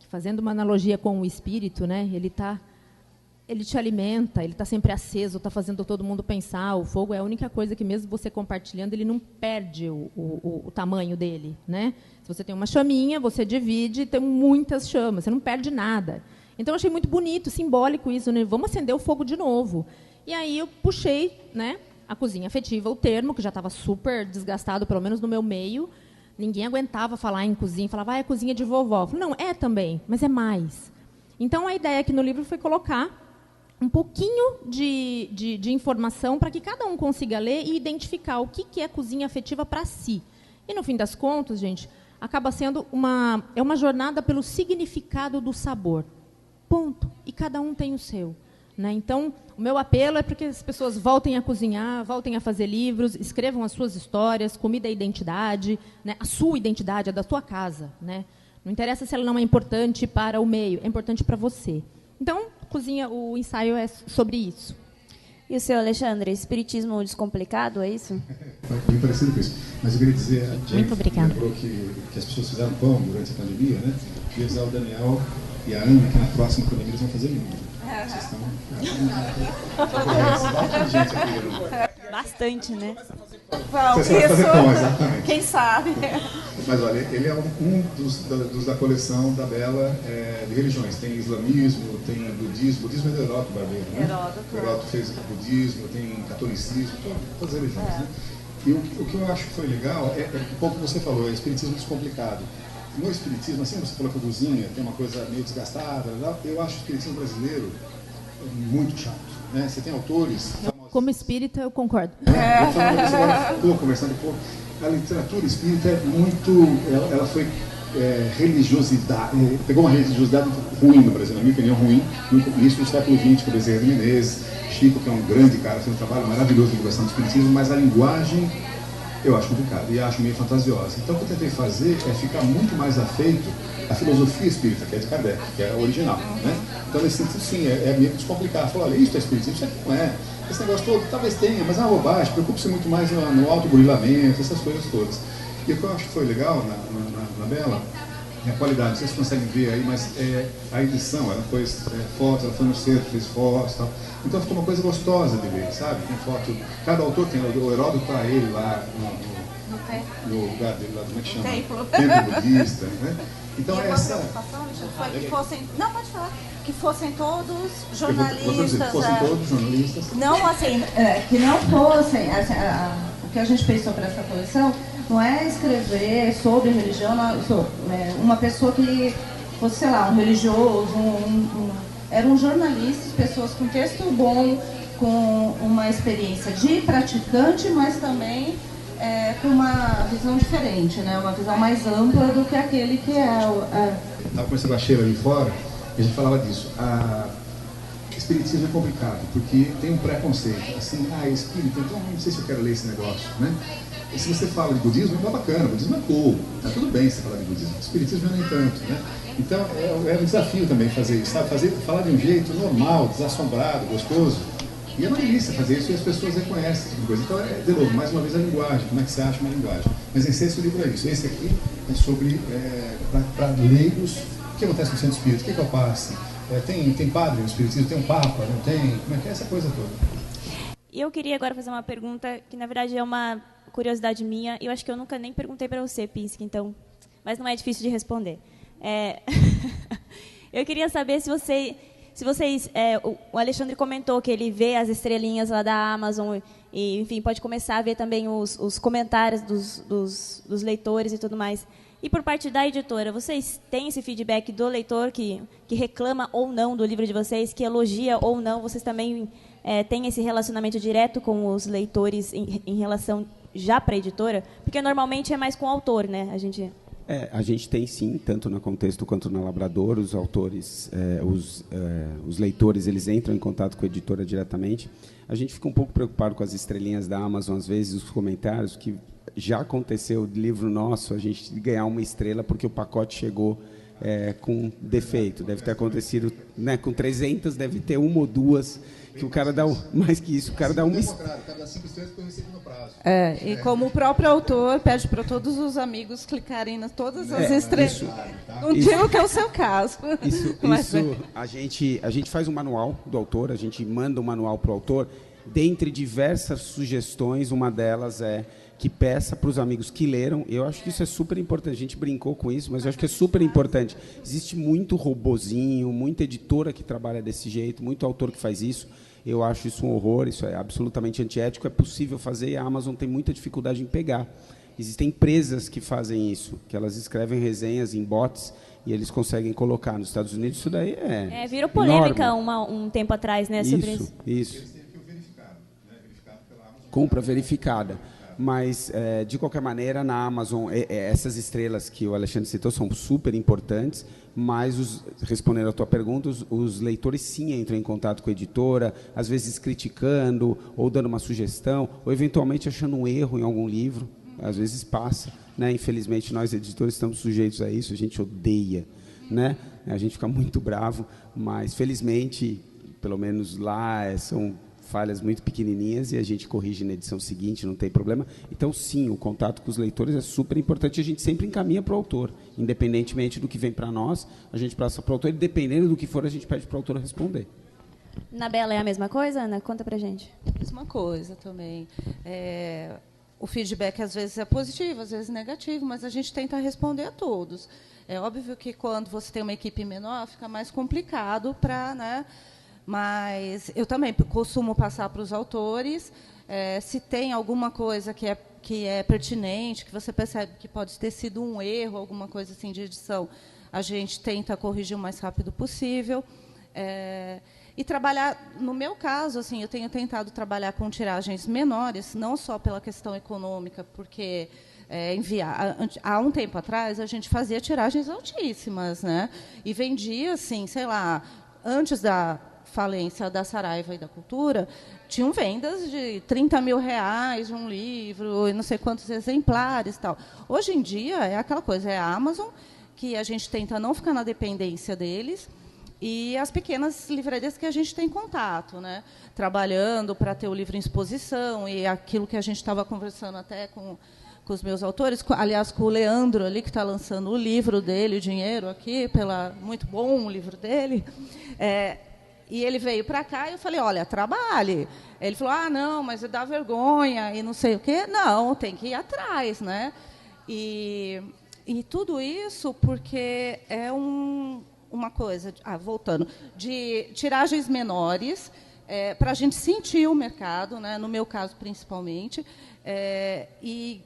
Fazendo uma analogia com o espírito, né? Ele te alimenta, ele está sempre aceso, está fazendo todo mundo pensar. O fogo é a única coisa que, mesmo você compartilhando, ele não perde o tamanho dele. Né? Se você tem uma chaminha, você divide, tem muitas chamas, você não perde nada. Então, eu achei muito bonito, simbólico isso, né? Vamos acender o fogo de novo. E aí eu puxei, né, a cozinha afetiva, o termo, que já estava super desgastado, pelo menos no meu meio. Ninguém aguentava falar em cozinha, falava, é cozinha de vovó. Eu falei, não, é também, mas é mais. Então, a ideia aqui no livro foi colocar um pouquinho de informação para que cada um consiga ler e identificar o que é cozinha afetiva para si. E, no fim das contas, gente, acaba sendo uma jornada pelo significado do sabor. Ponto. E cada um tem o seu. Né? Então, o meu apelo é para que as pessoas voltem a cozinhar, voltem a fazer livros, escrevam as suas histórias, comida é identidade, né? A sua identidade, a da sua casa. Né? Não interessa se ela não é importante para o meio, é importante para você. Então, o ensaio é sobre isso. E o seu, Alexandre, espiritismo descomplicado, é isso? Bem parecido com isso. Mas eu queria dizer, a Jane muito obrigada. Lembrou que as pessoas fizeram pão durante a pandemia, né? Eu queria avisar o Daniel e a Ana que na próxima pandemia eles vão fazer livro. Vocês estão... Bastante, né? Vocês vão fazer pão, exatamente. Quem sabe? Mas olha, ele é um dos da coleção da Bela de religiões. Tem islamismo, tem budismo. Budismo é do Heródoto Barbeiro, né? Heródoto fez budismo, tem catolicismo, todas as religiões. Né? E o que eu acho que foi legal é um pouco que você falou, é espiritismo descomplicado. No espiritismo, assim como você falou que a cozinha tem uma coisa meio desgastada, eu acho o espiritismo brasileiro muito chato. Né? Você tem autores... Como espírita, eu concordo. Estou conversando um pouco. A literatura espírita é muito... Ela foi religiosidade... Pegou uma religiosidade ruim no Brasil, na minha opinião, ruim. No início do século XX, com o Bezerra de Menezes, Chico, que é um grande cara, fez um trabalho maravilhoso de divulgação do espiritismo, mas a linguagem eu acho complicada e acho meio fantasiosa. Então, o que eu tentei fazer é ficar muito mais afeito à filosofia espírita, que é de Kardec, que é a original. Né? Então, nesse sentido, sim, é meio descomplicado. Falar, olha, isso é espiritismo, isso aqui não é. Esse negócio todo talvez tenha, mas é uma bobagem. Preocupe-se muito mais no autoburilamento, essas coisas todas. E o que eu acho que foi legal na Bela é a qualidade. Vocês conseguem ver aí, mas a edição, ela fez fotos, ela foi no centro, fez fotos e tal. Então ficou uma coisa gostosa de ver, sabe? Tem foto. Cada autor tem, o Heródoto para ele lá no lugar dele, lá, como é que chama? Templo budista, né? Então essa. Foi que fossem. Não, pode falar. Que fossem todos jornalistas. Fossem todos jornalistas. Não, assim, que não fossem. Assim, o que a gente fez sobre essa coleção não é escrever sobre religião, uma pessoa que fosse, sei lá, um religioso, eram jornalistas, pessoas com texto bom, com uma experiência de praticante, mas também com uma visão diferente, né? Uma visão mais ampla do que aquele que é. Estava com essa cheira ali fora, a gente falava disso. Espiritismo é complicado, porque tem um preconceito, assim, espírita, então não sei se eu quero ler esse negócio, né? E se você fala de budismo, é bacana, o budismo é cool, tá tudo bem você falar de budismo, o espiritismo nem tanto, né? Então é um desafio também fazer isso, sabe? Falar de um jeito normal, desassombrado, gostoso, e é uma delícia fazer isso e as pessoas reconhecem esse tipo de coisa. Então, de novo, mais uma vez a linguagem, como é que você acha uma linguagem? Mas em essência o livro é isso, esse aqui é sobre, para leigos, o que acontece no centro espírita, o que é o passe? Tem padre no espiritismo, tem um papa, não tem? Como é que é essa coisa toda? E eu queria agora fazer uma pergunta que, na verdade, é uma curiosidade minha. Eu acho que eu nunca nem perguntei para você, Pinsky, então, mas não é difícil de responder. Eu queria saber se vocês... o Alexandre comentou que ele vê as estrelinhas lá da Amazon e, enfim, pode começar a ver também os comentários dos leitores e tudo mais. E por parte da editora, vocês têm esse feedback do leitor que reclama ou não do livro de vocês, que elogia ou não? Vocês também têm esse relacionamento direto com os leitores em relação já para a editora? Porque normalmente é mais com o autor, né? A gente tem sim, tanto na Contexto quanto na Labrador, os autores, os leitores, eles entram em contato com a editora diretamente. A gente fica um pouco preocupado com as estrelinhas da Amazon, às vezes, os comentários, que já aconteceu de livro nosso, a gente ganhar uma estrela porque o pacote chegou com defeito. Deve ter acontecido, né, com 300, deve ter uma ou duas, que o cara dá mais que isso, o cara dá uma estrela. Cada 5 estrelas que eu recebo no prazo. E como o próprio autor pede para todos os amigos clicarem em todas as estrelas. Não digo que é o seu caso. A gente faz um manual do autor, a gente manda um manual para o autor. Dentre diversas sugestões, uma delas é que peça para os amigos que leram. Eu acho que isso é super importante. A gente brincou com isso, mas eu acho que é super importante. Existe muito robozinho, muita editora que trabalha desse jeito, muito autor que faz isso. Eu acho isso um horror, isso é absolutamente antiético. É possível fazer e a Amazon tem muita dificuldade em pegar. Existem empresas que fazem isso, que elas escrevem resenhas em bots e eles conseguem colocar. Nos Estados Unidos isso daí virou polêmica um tempo atrás, né, sobre isso. Isso. Compra verificada. Mas, de qualquer maneira, na Amazon, essas estrelas que o Alexandre citou são super importantes, mas, respondendo à tua pergunta, os leitores sim entram em contato com a editora, às vezes criticando, ou dando uma sugestão, ou eventualmente achando um erro em algum livro, às vezes passa, né? Infelizmente, nós, editores, estamos sujeitos a isso, a gente odeia, né? A gente fica muito bravo, mas, felizmente, pelo menos lá, são falhas muito pequenininhas e a gente corrige na edição seguinte, não tem problema. Então, sim, o contato com os leitores é super importante e a gente sempre encaminha para o autor. Independentemente do que vem para nós, a gente passa para o autor e, dependendo do que for, a gente pede para o autor responder. Na Bela é a mesma coisa, Ana? Conta para a gente. Mesma coisa também. O feedback, às vezes, é positivo, às vezes negativo, mas a gente tenta responder a todos. É óbvio que, quando você tem uma equipe menor, fica mais complicado para... né, mas eu também costumo passar para os autores, se tem alguma coisa que é pertinente, que você percebe que pode ter sido um erro, alguma coisa assim de edição, a gente tenta corrigir o mais rápido possível. E trabalhar, no meu caso, assim, eu tenho tentado trabalhar com tiragens menores, não só pela questão econômica, porque há um tempo atrás a gente fazia tiragens altíssimas, né? E vendia, assim, sei lá, antes da falência da Saraiva e da Cultura, tinham vendas de 30 mil reais de um livro, e não sei quantos exemplares, tal. Hoje em dia é aquela coisa, é a Amazon, que a gente tenta não ficar na dependência deles, e as pequenas livrarias que a gente tem contato, né? Trabalhando para ter o livro em exposição, e aquilo que a gente estava conversando até com os meus autores, aliás, com o Leandro, ali, que está lançando o livro dele, Dinheiro, aqui, muito bom o livro dele. E ele veio para cá e eu falei, olha, trabalhe. Ele falou, não, mas dá vergonha e não sei o quê. Não, tem que ir atrás, né? E tudo isso porque é uma coisa, voltando, de tiragens menores, para a gente sentir o mercado, né? No meu caso, principalmente, e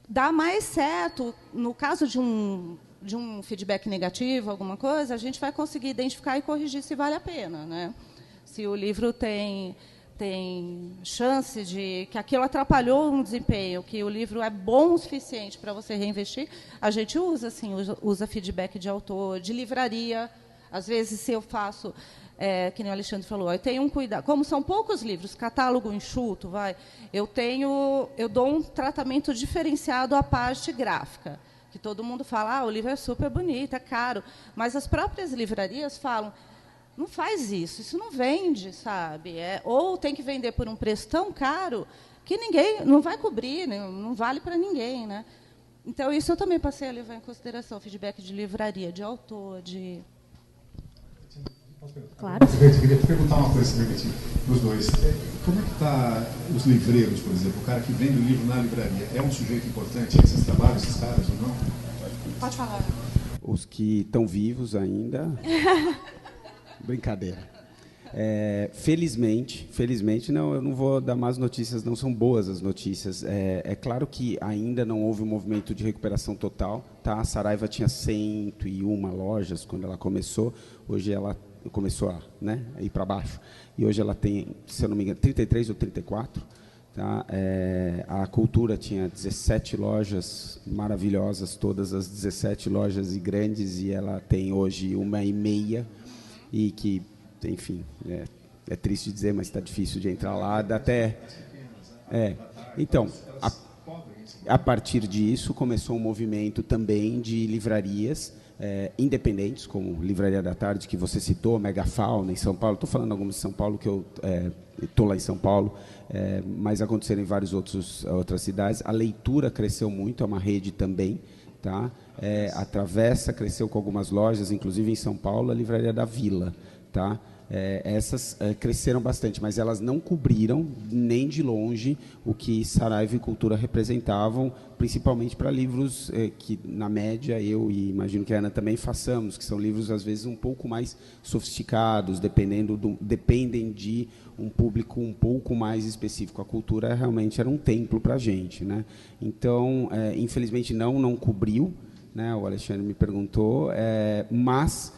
dá mais certo, no caso de um feedback negativo, alguma coisa, a gente vai conseguir identificar e corrigir se vale a pena, né? Se o livro tem chance de que aquilo atrapalhou um desempenho, que o livro é bom o suficiente para você reinvestir, a gente usa feedback de autor, de livraria. Às vezes, se eu faço, que nem o Alexandre falou, eu tenho um cuidado. Como são poucos livros, catálogo enxuto, eu dou um tratamento diferenciado à parte gráfica. Que todo mundo fala, o livro é super bonito, é caro. Mas as próprias livrarias falam, não faz isso não vende, sabe? Ou tem que vender por um preço tão caro que ninguém não vai cobrir, não vale para ninguém, né? Então, isso eu também passei a levar em consideração, feedback de livraria, de autor, de... Posso perguntar? Claro. Eu queria te perguntar uma coisa, se permitir, os dois. Como é que está os livreiros, por exemplo, o cara que vende o livro na livraria? É um sujeito importante esses trabalhos, esses caras, ou não? Pode falar. Os que estão vivos ainda... Brincadeira. Felizmente, não, eu não vou dar más notícias, não são boas as notícias. É claro que ainda não houve um movimento de recuperação total. Tá? A Saraiva tinha 101 lojas quando ela começou, hoje ela começou a ir para baixo, e hoje ela tem, se eu não me engano, 33 ou 34. Tá? A Cultura tinha 17 lojas maravilhosas, todas as 17 lojas e grandes, e ela tem hoje 1,5, e que, enfim, é triste dizer, mas está difícil de entrar lá. Então, a partir disso, começou um movimento também de livrarias independentes, como Livraria da Tarde, que você citou, Megafauna, em São Paulo. Estou falando algumas de São Paulo, que eu estou lá em São Paulo, mas aconteceram em várias outras cidades. A leitura cresceu muito, é uma rede também. Tá? A Travessa cresceu com algumas lojas, inclusive em São Paulo, a Livraria da Vila. Tá? Essas cresceram bastante, mas elas não cobriram nem de longe o que Saraiva e Cultura representavam, principalmente para livros que, na média, eu e imagino que a Ana também façamos, que são livros, às vezes, um pouco mais sofisticados, dependem de um público um pouco mais específico. A Cultura realmente era um templo para a gente. Né? Então, infelizmente, não cobriu, né? O Alexandre me perguntou, mas...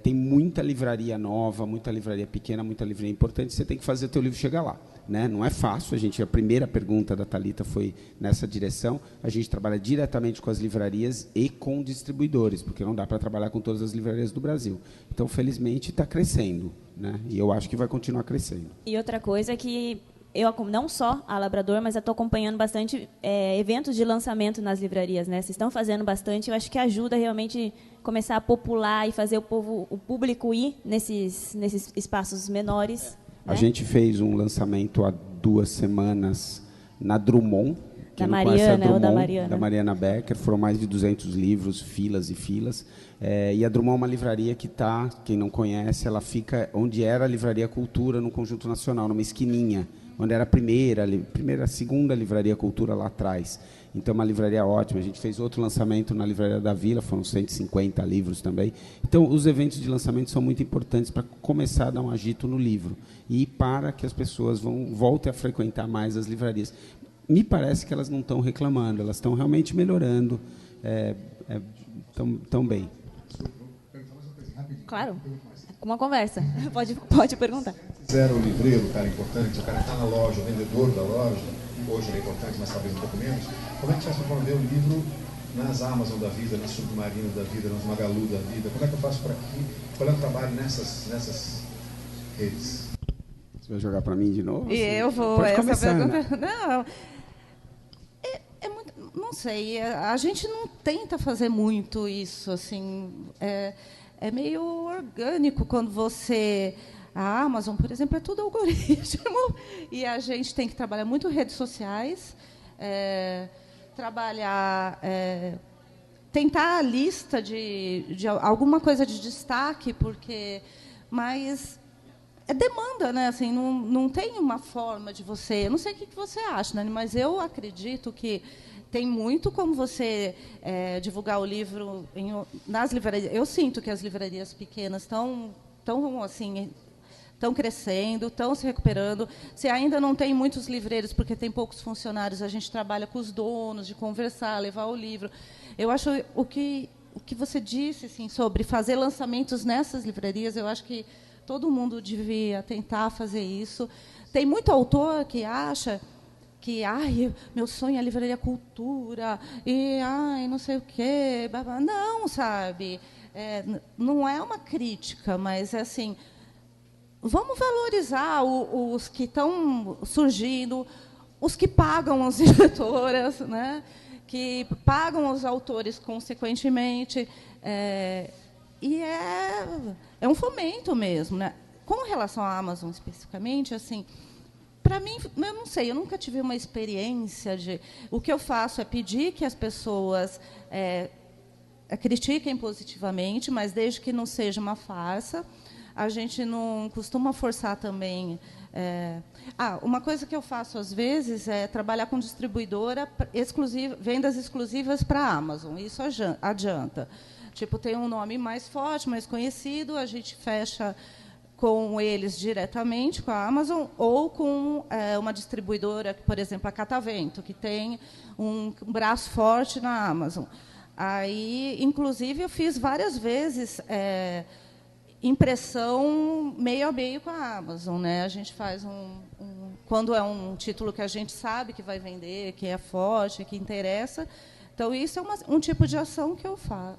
tem muita livraria nova, muita livraria pequena, muita livraria importante. Você tem que fazer o teu livro chegar lá, né? Não é fácil. A primeira pergunta da Thalita foi nessa direção. A gente trabalha diretamente com as livrarias e com distribuidores, porque não dá para trabalhar com todas as livrarias do Brasil. Então, felizmente, está crescendo, né? E eu acho que vai continuar crescendo. E outra coisa é que eu, não só a Labrador, mas eu estou acompanhando bastante eventos de lançamento nas livrarias, né? Vocês estão fazendo bastante, eu acho que ajuda realmente começar a popular e fazer o público ir nesses espaços menores. A gente fez um lançamento há 2 semanas na Drummond, da Mariana, ou da Mariana. Da Mariana Becker. Foram mais de 200 livros, filas e filas. E a Drummond é uma livraria que está, quem não conhece, ela fica onde era a Livraria Cultura no Conjunto Nacional, numa esquininha, onde era a segunda Livraria Cultura lá atrás. Então, uma livraria ótima. A gente fez outro lançamento na Livraria da Vila, foram 150 livros também. Então, os eventos de lançamento são muito importantes para começar a dar um agito no livro e para que as pessoas voltem a frequentar mais as livrarias. Me parece que elas não estão reclamando, elas estão realmente melhorando, estão bem. Claro, uma conversa. Pode perguntar. Zero o livreiro, o cara importante, o cara que está na loja, o vendedor da loja, hoje ele é importante, mas talvez um pouco menos. Como é que faz para promover o livro nas Amazon da vida, nas Submarino da vida, nos Magalu da vida? Como é que eu faço para aqui? Qual é o trabalho nessas redes? Você vai jogar para mim de novo? E eu vou. Pode essa começar, pergunta. né? Não. Não sei. A gente não tenta fazer muito isso, assim. É meio orgânico quando você... A Amazon, por exemplo, é tudo algoritmo. E a gente tem que trabalhar muito redes sociais, tentar a lista de alguma coisa de destaque, mas é demanda, né? Assim, não tem uma forma de você... Eu não sei o que você acha, Nani, mas eu acredito que tem muito como você divulgar o livro nas livrarias. Eu sinto que as livrarias pequenas estão crescendo, estão se recuperando. Se ainda não tem muitos livreiros, porque tem poucos funcionários, a gente trabalha com os donos, de conversar, levar o livro. Eu acho o que você disse assim, sobre fazer lançamentos nessas livrarias, eu acho que todo mundo devia tentar fazer isso. Tem muito autor que acha que meu sonho é a Livraria Cultura, e não sei o quê. Não, sabe? não é uma crítica, mas assim, vamos valorizar os que estão surgindo, os que pagam as editoras, né? Que pagam os autores consequentemente, e é um fomento mesmo, né? Com relação à Amazon especificamente, assim, para mim, eu não sei, eu nunca tive uma experiência de... O que eu faço é pedir que as pessoas critiquem positivamente, mas desde que não seja uma farsa. A gente não costuma forçar também... uma coisa que eu faço, às vezes, é trabalhar com distribuidora, vendas exclusivas para a Amazon. Isso adianta. Tipo, tem um nome mais forte, mais conhecido, a gente fecha com eles diretamente, com a Amazon, ou com uma distribuidora, por exemplo, a Catavento, que tem um braço forte na Amazon. Aí, inclusive, eu fiz várias vezes impressão meio a meio com a Amazon, né? A gente faz quando é um título que a gente sabe que vai vender, que é forte, que interessa. Então, isso é um tipo de ação que eu faço.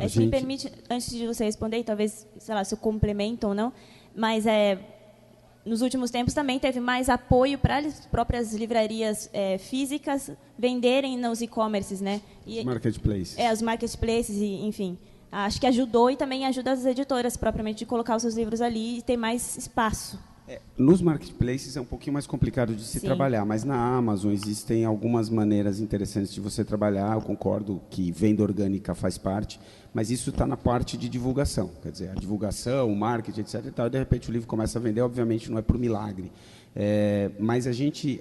Se me permite, antes de você responder, talvez, sei lá, se eu complemento ou não, mas nos últimos tempos também teve mais apoio para as próprias livrarias físicas venderem nos e-commerces, né? Os marketplaces. Os marketplaces, enfim. Acho que ajudou e também ajuda as editoras, propriamente, de colocar os seus livros ali e ter mais espaço. Nos marketplaces é um pouquinho mais complicado de se trabalhar, mas na Amazon existem algumas maneiras interessantes de você trabalhar. Eu concordo que venda orgânica faz parte, mas isso está na parte de divulgação. Quer dizer, a divulgação, o marketing, etc. E tal, e de repente o livro começa a vender, obviamente não é por milagre. Mas a gente,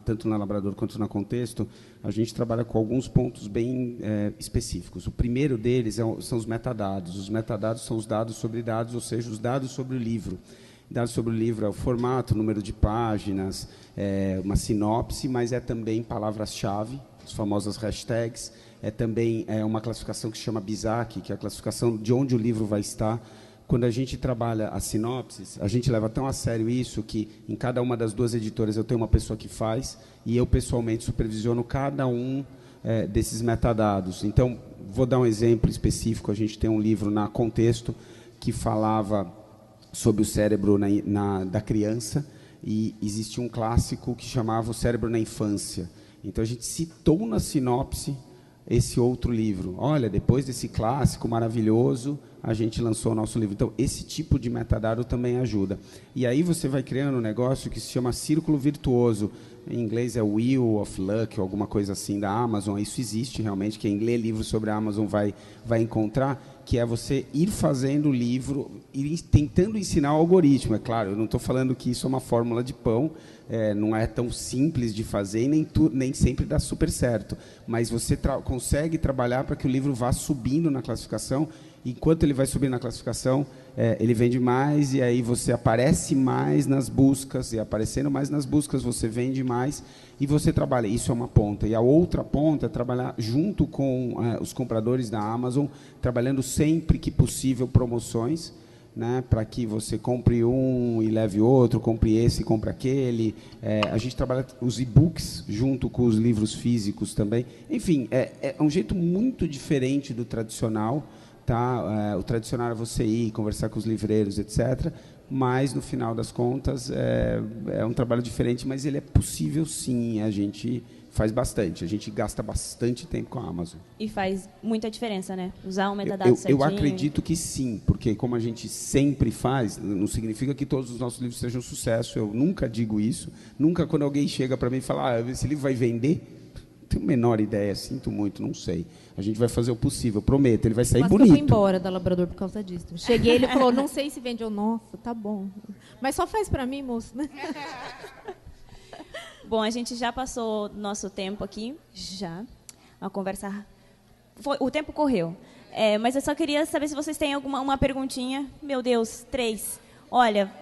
tanto na Labrador quanto na Contexto, a gente trabalha com alguns pontos bem específicos. O primeiro deles são os metadados. Os metadados são os dados sobre dados, ou seja, os dados sobre o livro. Dados sobre o livro é o formato, o número de páginas, uma sinopse, mas é também palavras-chave, as famosas hashtags. É também uma classificação que se chama BISAC, que é a classificação de onde o livro vai estar. Quando a gente trabalha as sinopses, a gente leva tão a sério isso que, em cada uma das duas editoras, eu tenho uma pessoa que faz e eu, pessoalmente, supervisiono cada um desses metadados. Então, vou dar um exemplo específico. A gente tem um livro na Contexto que falava sobre o cérebro da criança, e existia um clássico que chamava O Cérebro na Infância. Então, a gente citou na sinopse esse outro livro. Olha, depois desse clássico maravilhoso, a gente lançou o nosso livro. Então, esse tipo de metadado também ajuda. E aí você vai criando um negócio que se chama círculo virtuoso. Em inglês é Wheel of Luck, ou alguma coisa assim da Amazon. Isso existe realmente. Quem lê livros sobre a Amazon vai encontrar, que é você ir fazendo o livro, ir tentando ensinar o algoritmo. É claro, eu não estou falando que isso é uma fórmula de pão, não é tão simples de fazer e nem sempre dá super certo. Mas você consegue trabalhar para que o livro vá subindo na classificação. Enquanto ele vai subir na classificação, ele vende mais, e aí você aparece mais nas buscas, e aparecendo mais nas buscas você vende mais, e você trabalha. Isso é uma ponta. E a outra ponta é trabalhar junto com os compradores da Amazon, trabalhando sempre que possível promoções, né, para que você compre um e leve outro, compre esse e compre aquele. A gente trabalha os e-books junto com os livros físicos também. Enfim, é um jeito muito diferente do tradicional. O tradicional é você ir conversar com os livreiros, etc. Mas, no final das contas, é um trabalho diferente, mas ele é possível, sim. A gente faz bastante. A gente gasta bastante tempo com a Amazon. E faz muita diferença, né? Usar um metadado certinho. Eu acredito que sim, porque como a gente sempre faz, não significa que todos os nossos livros sejam um sucesso. Eu nunca digo isso. Nunca, quando alguém chega para mim e fala, esse livro vai vender, tenho a menor ideia, sinto muito, não sei. A gente vai fazer o possível, prometo, ele vai sair bonito. Eu fui embora da Labrador por causa disso. Cheguei, ele falou, não sei se vende ou nossa, tá bom. Mas só faz para mim, moço, né? Bom, a gente já passou nosso tempo aqui, já. Uma conversa... o tempo correu. Mas eu só queria saber se vocês têm uma perguntinha. Meu Deus, 3. Olha,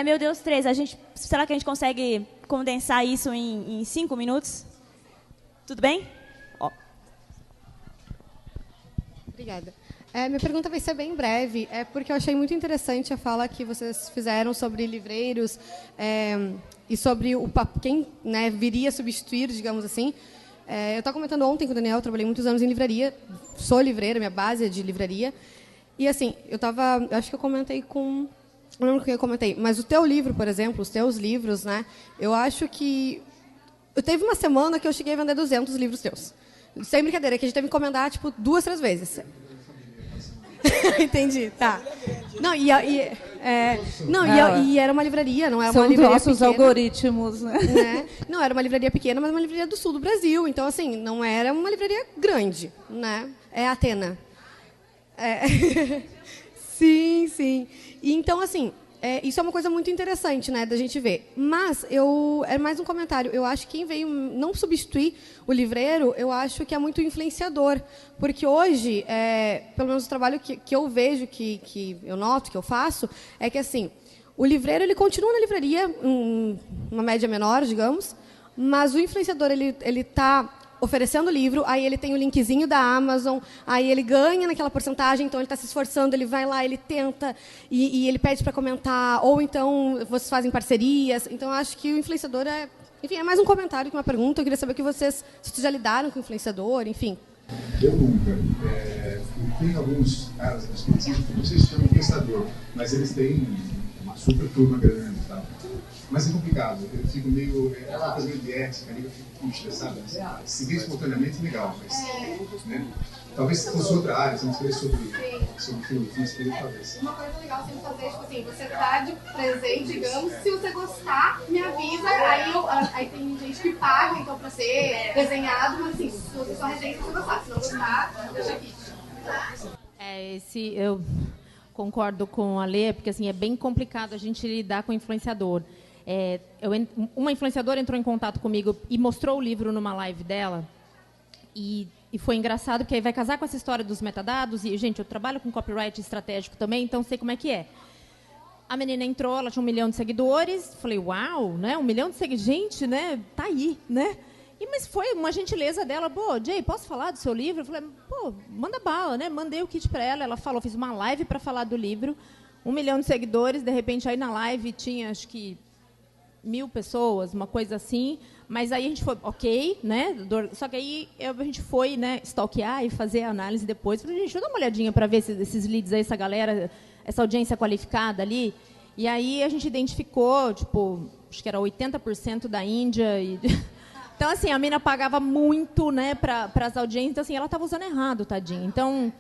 meu Deus, 3. Será que a gente consegue condensar isso em 5 minutos? Tudo bem? Obrigada. Minha pergunta vai ser bem breve, porque eu achei muito interessante a fala que vocês fizeram sobre livreiros e sobre quem, né, viria a substituir, digamos assim. eu estava comentando ontem com o Daniel, eu trabalhei muitos anos em livraria, sou livreira, minha base é de livraria. E assim, acho que eu comentei com... Não lembro quem eu comentei, mas o teu livro, por exemplo, os teus livros, né? Eu acho que... Teve uma semana que eu cheguei a vender 200 livros teus. Sem brincadeira, que a gente teve que encomendar, tipo, 2, 3 vezes. Entendi, tá. Não, e era uma livraria, não era uma livraria nossos pequena, algoritmos, né? Não, era uma livraria pequena, mas uma livraria do sul do Brasil. Então, assim, não era uma livraria grande, né? É a Atena. Sim, sim. E, então, assim, isso é uma coisa muito interessante, né, da gente ver. Mas, é mais um comentário. Eu acho que quem veio não substituir o livreiro, eu acho que é muito influenciador. Porque hoje, pelo menos o trabalho que eu vejo, que eu noto, que eu faço, é que, assim, o livreiro ele continua na livraria, uma média menor, digamos, mas o influenciador ele está oferecendo o livro, aí ele tem o linkzinho da Amazon, aí ele ganha naquela porcentagem, então ele está se esforçando, ele vai lá, ele tenta, e ele pede para comentar, ou então vocês fazem parcerias. Então, eu acho que o influenciador enfim, é mais um comentário que uma pergunta. Eu queria saber que vocês já lidaram com o influenciador, enfim. Eu nunca. Tem alguns caras específicos, não sei se chamam influenciador, mas eles têm uma super turma grande e tal. Mas é complicado, eu fico meio... É uma coisa meio de ética ali, eu fico puxa, sabe? Seguir espontaneamente é legal, mas... Né? Talvez se fosse outra área, se não fosse sobre filosofia, talvez. Uma coisa legal sempre fazer, tipo assim, você tá de presente, digamos, se você gostar, me avisa, aí tem gente que paga, então, pra ser desenhado, mas assim, se você só resenha se você gostar, se não gostar, deixa aqui. Eu concordo com a Lê, porque assim, é bem complicado a gente lidar com o influenciador. Uma influenciadora entrou em contato comigo e mostrou o livro numa live dela, e foi engraçado, porque aí vai casar com essa história dos metadados, e, gente, eu trabalho com copyright estratégico também, então sei como é que é. A menina entrou, ela tinha 1 milhão de seguidores, falei, uau, né, 1 milhão de seguidores, gente, né, tá aí, né? Mas foi uma gentileza dela, pô, Jay, posso falar do seu livro? Eu falei, pô, manda bala, né? Mandei o kit para ela falou, fiz uma live para falar do livro, 1 milhão de seguidores, de repente aí na live tinha, acho que, 1.000 pessoas, uma coisa assim, mas aí a gente foi, ok, né? Só que aí a gente foi, né, stalkear e fazer a análise depois. Falei, gente, deixa eu dar uma olhadinha para ver esses leads aí, essa galera, essa audiência qualificada ali. E aí a gente identificou, tipo, acho que era 80% da Índia. Então, assim, a mina pagava muito, né, para as audiências, então, assim, ela estava usando errado, tadinha. Então,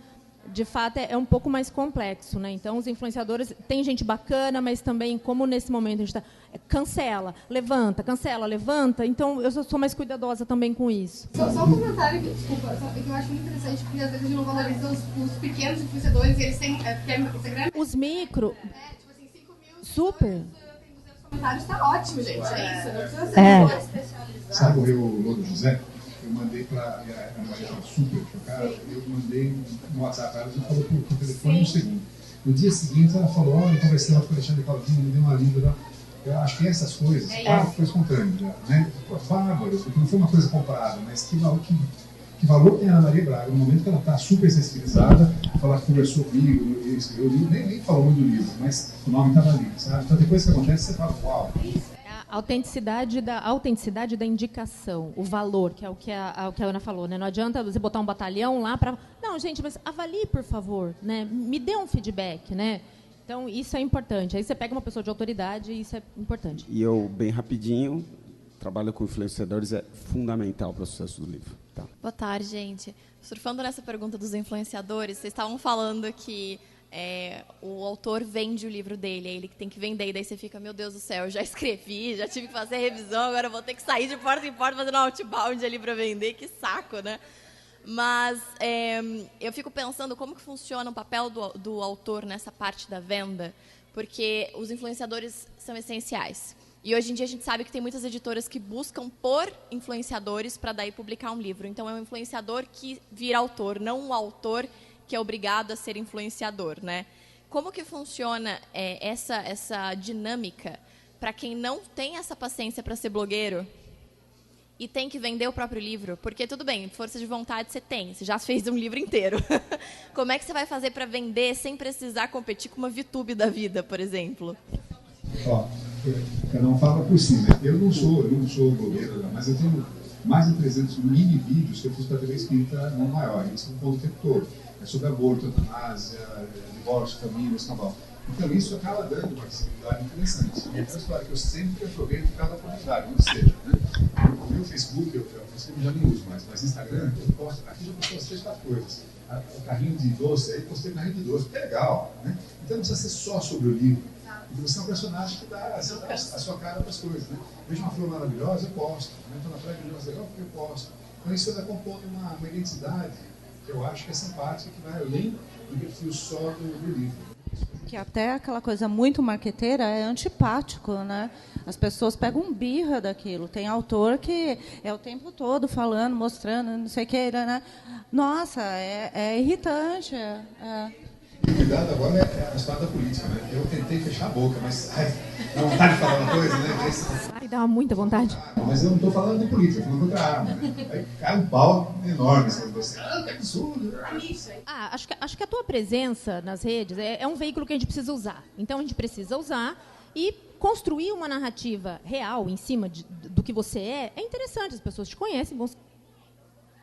de fato, é um pouco mais complexo, né? Então, os influenciadores, tem gente bacana, mas também, como nesse momento a gente está... Cancela, levanta, então eu sou mais cuidadosa também com isso. Só um comentário, desculpa, que eu acho muito interessante, porque às vezes a gente não valoriza os pequenos influenciadores, e eles têm... Os micro... tipo assim, 5 mil... Super. Tem 200 comentários, tá ótimo, gente, é isso, não precisa ser Sabe o Lodo José? Eu mandei para a Maria super chocada, eu mandei no WhatsApp, ela já falou por telefone no segundo. No dia seguinte ela falou, olha, eu conversei lá com o Alexandre Claudinho, me deu uma língua. Eu acho que essas coisas, claro que foi espontâneo, né? Bárbaro, porque não foi uma coisa comprada, mas que valor tem a Ana Maria Braga, no momento que ela está super sensibilizada, ela conversou comigo, eu escrevi o livro, nem falou muito do livro, mas o nome estava ali, sabe? Então depois que acontece, você fala, uau. A autenticidade da indicação, o valor, que é o que a Ana falou, né? Não adianta você botar um batalhão lá para... Não, gente, mas avalie, por favor, né? Me dê um feedback, né? Então, isso é importante. Aí você pega uma pessoa de autoridade e isso é importante. E eu, bem rapidinho, trabalho com influenciadores, é fundamental para o sucesso do livro. Tá? Boa tarde, gente. Surfando nessa pergunta dos influenciadores, vocês estavam falando que o autor vende o livro dele, é ele que tem que vender, e daí você fica, meu Deus do céu, eu já escrevi, já tive que fazer revisão, agora eu vou ter que sair de porta em porta fazendo outbound ali para vender, que saco, né? Mas eu fico pensando como que funciona o papel do autor nessa parte da venda, porque os influenciadores são essenciais. E hoje em dia a gente sabe que tem muitas editoras que buscam por influenciadores para daí publicar um livro. Então é um influenciador que vira autor, não um autor que é obrigado a ser influenciador, né? Como que funciona essa dinâmica para quem não tem essa paciência para ser blogueiro e tem que vender o próprio livro? Porque, tudo bem, força de vontade você tem, você já fez um livro inteiro. Como é que você vai fazer para vender sem precisar competir com uma VTube da vida, por exemplo? Ó, cada um fala por si, né? Eu não sou blogueiro, mas eu tenho mais de 300 mini vídeos que eu fiz para a TV Espírita no maior. Eles estão falando o tempo todo. É sobre aborto, eutanásia, divórcio, família, escambau. Então isso acaba dando uma visibilidade interessante. E é uma história que eu sempre aproveito cada oportunidade, onde seja. Né? O meu Facebook, eu já nem uso mais, mas Instagram, eu posto, aqui já postou 3, 4 coisas. O carrinho de doce, aí postei o carrinho de doce, que é legal. Né? Então não precisa ser só sobre o livro. Então você é um personagem que dá a sua cara para as coisas. Né? Vejo uma flor maravilhosa, eu posto. Estou na praia de Deus legal, porque eu posto. Então isso vai compondo uma identidade que eu acho que é simpática, que vai além do perfil só do livro. Que até aquela coisa muito marqueteira é antipático, né? As pessoas pegam birra daquilo. Tem autor que é o tempo todo falando, mostrando, não sei o que, né? Nossa, é irritante. Cuidado agora é a história da política, né? Eu tentei fechar a boca, mas dá vontade de falar uma coisa, né? Ai, dá muita vontade. Mas eu não estou falando de política, estou falando contra a arma, né? Aí cai um pau enorme sobre você. Que absurdo! Acho que a tua presença nas redes é um veículo que a gente precisa usar. Então a gente precisa usar e construir uma narrativa real em cima do que você é interessante. As pessoas te conhecem, vão ser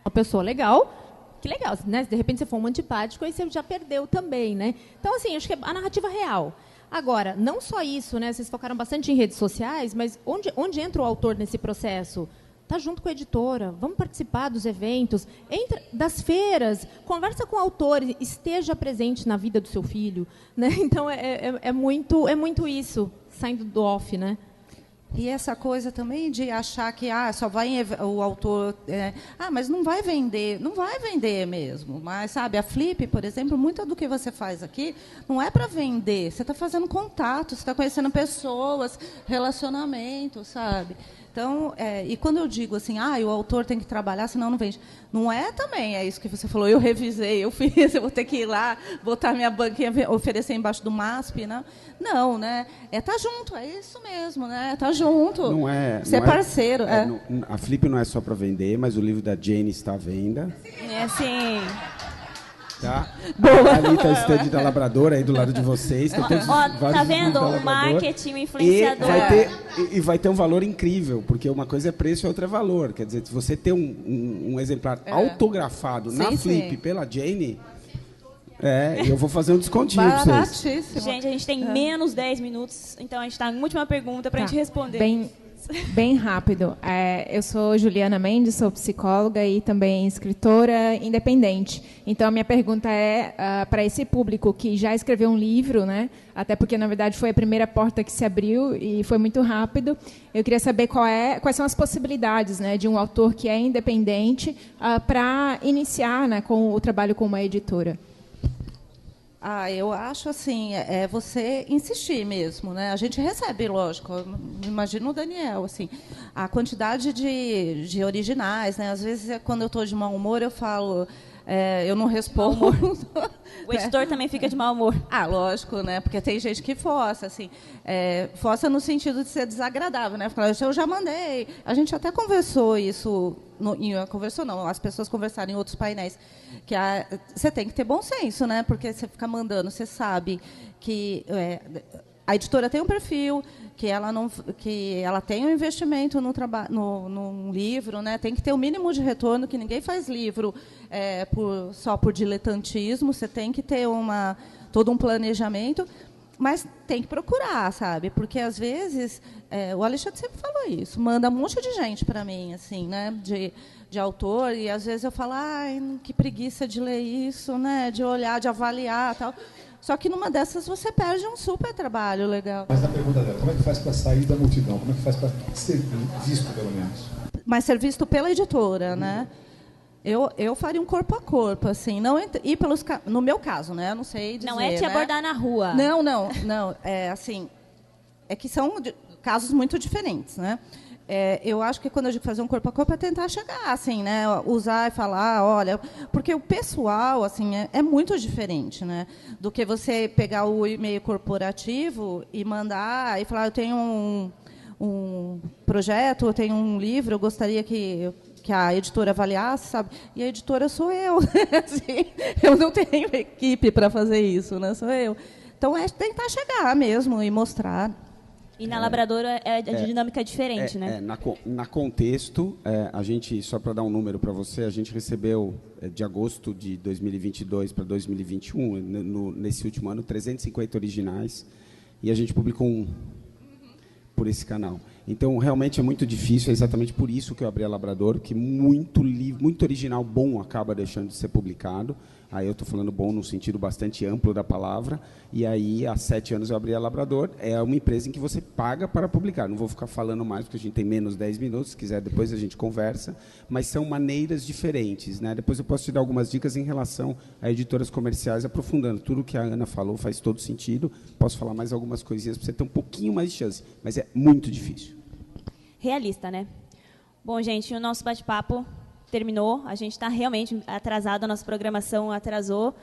uma pessoa legal. Que legal, né? Se de repente você for um antipático, aí você já perdeu também, né? Então, assim, acho que é a narrativa real. Agora, não só isso, né? Vocês focaram bastante em redes sociais, mas onde entra o autor nesse processo? Está junto com a editora, vamos participar dos eventos, das feiras, conversa com o autor, esteja presente na vida do seu filho, né? Então, é muito isso, saindo do off, né? E essa coisa também de achar que só vai o autor... mas não vai vender. Não vai vender mesmo. Mas, sabe, a Flip, por exemplo, muito do que você faz aqui não é para vender. Você está fazendo contato, você está conhecendo pessoas, relacionamento, sabe? Então, e quando eu digo assim, o autor tem que trabalhar, senão não vende. Não é também, é isso que você falou, eu revisei, eu fiz, eu vou ter que ir lá, botar minha banquinha, oferecer embaixo do MASP, não? Não, né? É estar junto, é isso mesmo, né? Estar junto. Não é. Ser parceiro. A Flip não é só para vender, mas o livro da Jane está à venda. Sim. Tá? Boa. Ali está o stand da Labrador aí do lado de vocês. Tá vendo? O marketing, o influenciador. E vai ter um valor incrível, porque uma coisa é preço e outra é valor. Quer dizer, se você ter um exemplar autografado na Flip pela Jane, eu vou fazer um descontinho para vocês. Baratíssimo. Gente, a gente tem menos 10 minutos, então a gente está na última pergunta para a gente responder. Bem rápido. Eu sou Juliana Mendes, sou psicóloga e também escritora independente. Então, a minha pergunta é para esse público que já escreveu um livro, né? Até porque, na verdade, foi a primeira porta que se abriu e foi muito rápido. Eu queria saber quais são as possibilidades, né, de um autor que é independente para iniciar, né, com o trabalho com uma editora. Eu acho assim, você insistir mesmo, né? A gente recebe, lógico, imagina o Daniel, assim, a quantidade de originais, né? Às vezes, quando eu estou de mau humor, eu falo, eu não respondo. O editor também fica de mau humor. Lógico, né? Porque tem gente que força, assim, força no sentido de ser desagradável, né? Fala, eu já mandei. A gente até conversou isso, as pessoas conversaram em outros painéis, que você tem que ter bom senso, né? Porque você fica mandando, você sabe que a editora tem um perfil, que ela tem um investimento num livro, né? Tem que ter o mínimo de retorno, que ninguém faz livro só por diletantismo, você tem que ter todo um planejamento, mas tem que procurar, sabe? Porque, às vezes, o Alexandre sempre falou isso, manda um monte de gente para mim, assim, né? De autor, e às vezes eu falo, que preguiça de ler isso, né? De olhar, de avaliar, tal. Só que numa dessas você perde um super trabalho legal. Mas na pergunta dela, como é que faz para sair da multidão? Como é que faz para ser visto, pelo menos? Mas ser visto pela editora, né? Eu faria um corpo a corpo, assim, não ir no meu caso, né? Eu não sei dizer. Não é te abordar na rua. Não. Assim, que são casos muito diferentes, né? Eu acho que quando eu digo fazer um corpo a corpo é tentar chegar, assim, né? Usar e falar, olha, porque o pessoal, assim, é muito diferente, né? Do que você pegar o e-mail corporativo e mandar e falar, eu tenho um projeto, eu tenho um livro, eu gostaria que a editora avaliasse, sabe? E a editora sou eu, assim, eu não tenho equipe para fazer isso, né? Sou eu. Então tentar chegar mesmo e mostrar. E na Labrador a dinâmica é diferente, né? Na Contexto, a gente, só para dar um número para você, a gente recebeu, de agosto de 2022 para 2021, nesse último ano, 350 originais, e a gente publicou um por esse canal. Então, realmente é muito difícil, é exatamente por isso que eu abri a Labrador, que muito original bom acaba deixando de ser publicado. Aí eu estou falando bom no sentido bastante amplo da palavra. E aí, há 7 anos, eu abri a Labrador. É uma empresa em que você paga para publicar. Não vou ficar falando mais, porque a gente tem menos 10 minutos. Se quiser, depois a gente conversa. Mas são maneiras diferentes, né? Depois eu posso te dar algumas dicas em relação a editoras comerciais, aprofundando. Tudo que a Ana falou faz todo sentido. Posso falar mais algumas coisinhas para você ter um pouquinho mais de chance. Mas é muito difícil. Realista, né? Bom, gente, o nosso bate-papo terminou. A gente está realmente atrasado, a nossa programação atrasou.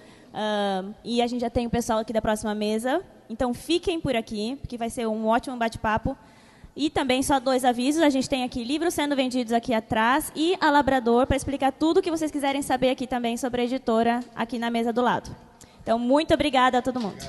E a gente já tem o pessoal aqui da próxima mesa. Então, fiquem por aqui, porque vai ser um ótimo bate-papo. E também, só 2 avisos, a gente tem aqui livros sendo vendidos aqui atrás e a Labrador para explicar tudo o que vocês quiserem saber aqui também sobre a editora, aqui na mesa do lado. Então, muito obrigada a todo mundo.